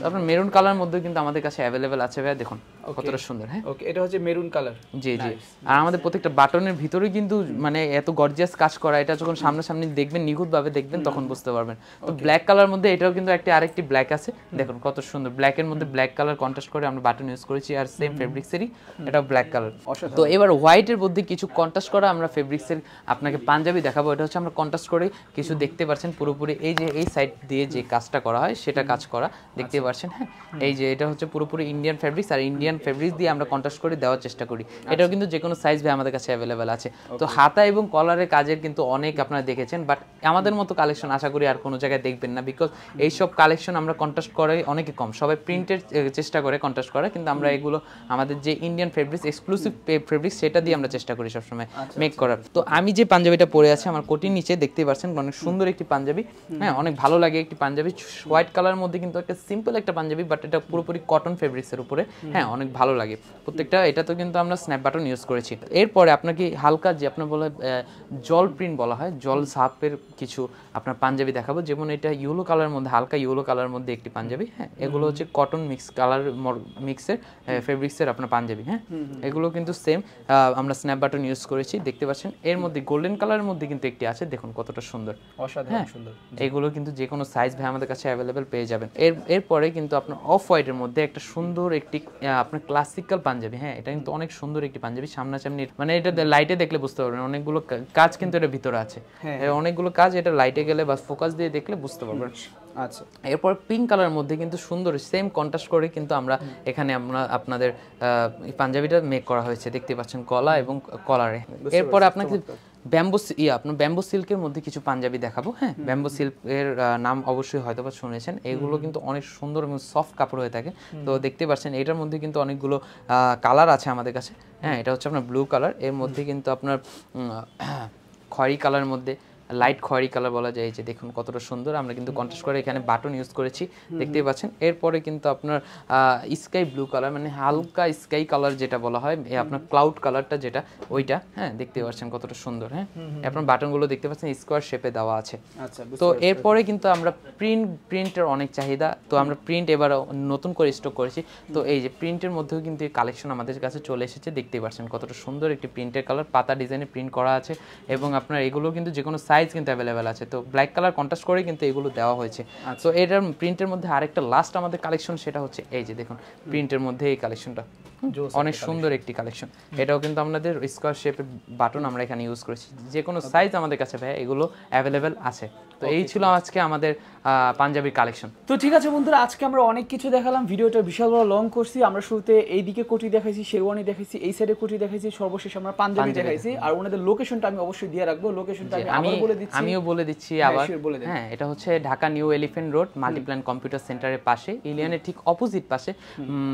আপনার মেরুন কালার মধ্যে কিন্তু আমাদের কাছে অ্যাভেলেবেল আছে ভাই, দেখুন কতটা সুন্দর। হ্যাঁ,
ওকে, এটা হচ্ছে মেরুন কালার।
জি জি, আর আমাদের প্রত্যেকটা বাটনের ভিতরে কিন্তু মানে এত গর্জিয়াস কাজ করা, এটা যখন সামনাসামনি দেখবেন, নিখুঁতভাবে দেখবেন, তখন বুঝতে পারবেন। তো ব্ল্যাক কালার মধ্যে এটাও কিন্তু আরেকটি ব্ল্যাক আছে, দেখুন কত সুন্দর। ব্ল্যাকের মধ্যে ব্ল্যাক কালার কন্ট্রাস্ট করে আমরা বাটন ইউজ করেছি, আর সেম ফেব্রিক্সেরই এটা ব্ল্যাক কালার। তো এবার হোয়াইটের মধ্যে কিছু কন্ট্রাস্ট করা আমরা ফেব্রিক্সের আপনাকে পাঞ্জাবি দেখাবো। এটা হচ্ছে আমরা কন্ট্রাস্ট করে কিছু দেখতে পাচ্ছেন পুরোপুরি, এই যে এই সাইড দিয়ে যে কাজটা করা হয় সেটা কাজ করা, দেখতে পাচ্ছেন। হ্যাঁ, এই যে এটা হচ্ছে পুরোপুরি ইন্ডিয়ান ফেব্রিক্স, আর ইন্ডিয়ান ফেব্রিক্স দিয়ে আমরা কন্ট্রাস্ট করে দেওয়ার চেষ্টা করি। এটাও কিন্তু যে কোনো সাইজ ভাই আমাদের কাছে অ্যাভেলেবেল আছে। তো হাতা এবং কলারের কাজের কিন্তু অনেক আপনারা দেখেছেন, বাট আমাদের মতো কালেকশন আশা করি আর কোনো জায়গায় দেখবেন না, বিকজ এইসব কালেকশন আমরা কন্ট্রাস্ট করে অনেকে কম, সবাই প্রিন্টের চেষ্টা করে কন্ট্রাস্ট করা, কিন্তু আমরা এগুলো আমাদের যে ইন্ডিয়ান ফেব্রিক্স এক্সক্লুসিভ ফেব্রিক্স সেটা দিয়ে আমরা চেষ্টা করি সবসময় মেক করার। তো আমি যে পাঞ্জাবিটা পরে আছি আমার কোটির নিচে দেখতে পাচ্ছেন, অনেক সুন্দর একটি পাঞ্জাবি। হ্যাঁ, অনেক ভালো লাগে একটি পাঞ্জাবি, হোয়াইট কালার মধ্যে কিন্তু একটা সিম্পল একটা পাঞ্জাবি, বাট এটা পুরোপুরি কটন ফেব্রিক্সের উপরে। হ্যাঁ, অনেক ভালো লাগে প্রত্যেকটা। এটা তো কিন্তু আমরা স্ন্যাপ বাটন ইউজ করেছি। এরপরে আপনাকে হালকা যে আপনার বলে জল প্রিন্ট বলা হয়, জল সাপের কিছু আপনার পাঞ্জাবি দেখাবো। যেমন এটা ইয়েলো কালারের মধ্যে, হালকা ইয়েলো কালারের মধ্যে একটি পাঞ্জাবি। হ্যাঁ, এগুলো হচ্ছে কটন মিক্স কালার মিক্সের ফেব্রিক্সের আপনার পাঞ্জাবি। হ্যাঁ, এগুলো কিন্তু সেম আমরা স্ন্যাপ বাটন ইউজ করেছি, দেখতে পাচ্ছেন। এর মধ্যে গোল্ডেন কালারের মধ্যে কিন্তু একটি আছে, দেখুন কতটা সুন্দর,
অসাধারণ সুন্দর।
এগুলো কিন্তু যে কোনো সাইজ ভাই আমাদের কাছে অ্যাভেলেবেল পেয়ে যাবেন। এরপরে কিন্তু আপনার অফ হোয়াইটের মধ্যে একটা সুন্দর একটি আপনার ক্লাসিক্যাল পাঞ্জাবি। হ্যাঁ, এটা কিন্তু অনেক সুন্দর একটি পাঞ্জাবি, সামনাসামনি মানে এটা লাইটে দেখলে বুঝতে পারবেন অনেকগুলো কাজ কিন্তু এর ভিতরে আছে, অনেকগুলো কাজ, এটা লাইটে গেলে বা ফোকাস দিয়ে দেখলে বুঝতে পারবেন।
আচ্ছা,
এরপর পিঙ্ক কালারের মধ্যে কিন্তু সুন্দর সেম কন্ট্রাস্ট করে কিন্তু আমরা এখানে আপনাদের পাঞ্জাবিটা মেক করা হয়েছে, দেখতে পাচ্ছেন গলা এবং কলারে। এরপর আপনাকে ব্যাম্বো সিল্কের মধ্যে কিছু পাঞ্জাবি দেখাবো। হ্যাঁ, ব্যাম্বো সিল্কের নাম অবশ্যই হয়তোবা শুনেছেন। এগুলো কিন্তু অনেক সুন্দর এবং সফট কাপড় হয়ে থাকে। তো দেখতে পাচ্ছেন এটার মধ্যে কিন্তু অনেকগুলো কালার আছে আমাদের কাছে। হ্যাঁ, এটা হচ্ছে আপনার ব্লু কালার, এর মধ্যে কিন্তু আপনার খয়েরি কালারের মধ্যে লাইট খয়েরি কালার বলা যায়। যে দেখুন কতটা সুন্দর, আমরা কিন্তু কন্ট্রাস্ট করে এখানে বাটন ইউজ করেছি, দেখতেই পাচ্ছেন। এরপরে কিন্তু আপনার স্কাই ব্লু কালার, মানে হালকা স্কাই কালার যেটা বলা হয়, আপনার ক্লাউড কালারটা যেটা ওইটা। হ্যাঁ, দেখতে পাচ্ছেন কতটা সুন্দর। হ্যাঁ, আপনার বাটনগুলো দেখতে পাচ্ছেন স্কোয়ার শেপে দেওয়া আছে। তো এরপরে কিন্তু আমরা প্রিন্টের অনেক চাহিদা, তো আমরা প্রিন্ট এবার নতুন করে স্টক করেছি। তো এই যে প্রিন্টের মধ্যেও কিন্তু এই কালেকশন আমাদের কাছে চলে এসেছে, দেখতেই পাচ্ছেন কতটা সুন্দর একটি প্রিন্টের কালার, পাতা ডিজাইনে প্রিন্ট করা আছে। এবং আপনার এগুলো কিন্তু যে কোনো সাইজ সাইজ কিন্তু অ্যাভেলেবেল আছে। তো ব্ল্যাক কালার কন্ট্রাস্ট করে কিন্তু এগুলো দেওয়া হয়েছে। তো এটার প্রিন্টের মধ্যে আরেকটা লাস্ট আমাদের কালেকশন, সেটা হচ্ছে এই যে দেখুন প্রিন্টের মধ্যে এই কালেকশনটা অনেক সুন্দর একটি কালেকশন। এটাও কিন্তু আমাদের স্কোয়ার শেপের বাটন আমরা এখানে ইউজ করেছি। যে কোনো সাইজ আমাদের কাছে ভাই এগুলো অ্যাভেলেবেল আছে। তো এই ছিল আজকে আমাদের পাঞ্জাবির কালেকশন।
তো ঠিক আছে বন্ধুরা, আজকে আমরা অনেক কিছু দেখালাম, ভিডিওটা বিশাল বড় লং করছি। আমরা শুরুতে এইদিকে কোটি দেখাইছি, শেরওয়ানি দেখাইছি, এই সাইডে কোটি দেখাইছি, সর্বশেষ আমরা পাঞ্জাবি দেখাইছি। আর ওনাদের লোকেশনটা আমি অবশ্যই দিয়ে রাখবো, লোকেশনটা আমি বলে দিচ্ছি,
আমিও বলে দিচ্ছি আবার। হ্যাঁ, এটা হচ্ছে Dhaka new elephant road Multiplan computer সেন্টারের পাশে, ইলিয়ানের ঠিক অপোজিট পাশে,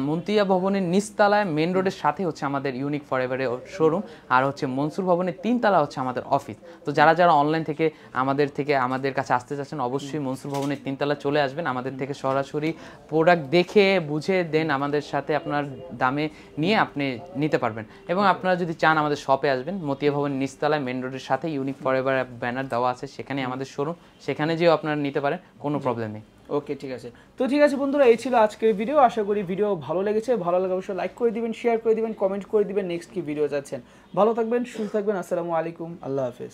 মন্তিয়া ভবনের নিচতলায় মেন রোডের সাথে হচ্ছে আমাদের ইউনিক ফরএভারের শোরুম, আর হচ্ছে মনসুর ভবনের 3 তলা হচ্ছে আমাদের অফিস। তো যারা যারা অনলাইন থেকে আমাদের কাছে আসতে চাচ্ছেন অবশ্যই মনসুর ভবনের 3 তলা চলে আসবেন। আমাদের থেকে সরাসরি প্রোডাক্ট দেখে বুঝে দেন আমাদের সাথে আপনার দামে নিয়ে আপনি নিতে পারবেন। এবং আপনারা যদি চান আমাদের শপে আসবেন, মতিয়া ভবনের নিচতলায় মেন রোডের সাথে ইউনিক ফরএভার ব্যানার দেওয়া আছে, সেখানে আমাদের শোরুম, সেখানে যেও আপনারা নিতে পারেন, কোনো প্রবলেম নেই।
ওকে, ঠিক আছে। তো ঠিক আছে বন্ধুরা, এই ছিল আজকের ভিডিও। আশা করি ভিডিও ভালো লেগেছে। ভালো লাগলে অবশ্যই লাইক করে দিবেন, শেয়ার করে দিবেন, কমেন্ট করে দিবেন নেক্সট কি ভিডিও চাচ্ছেন। ভালো থাকবেন, সুস্থ থাকবেন। আসসালামু আলাইকুম, আল্লাহ হাফেজ।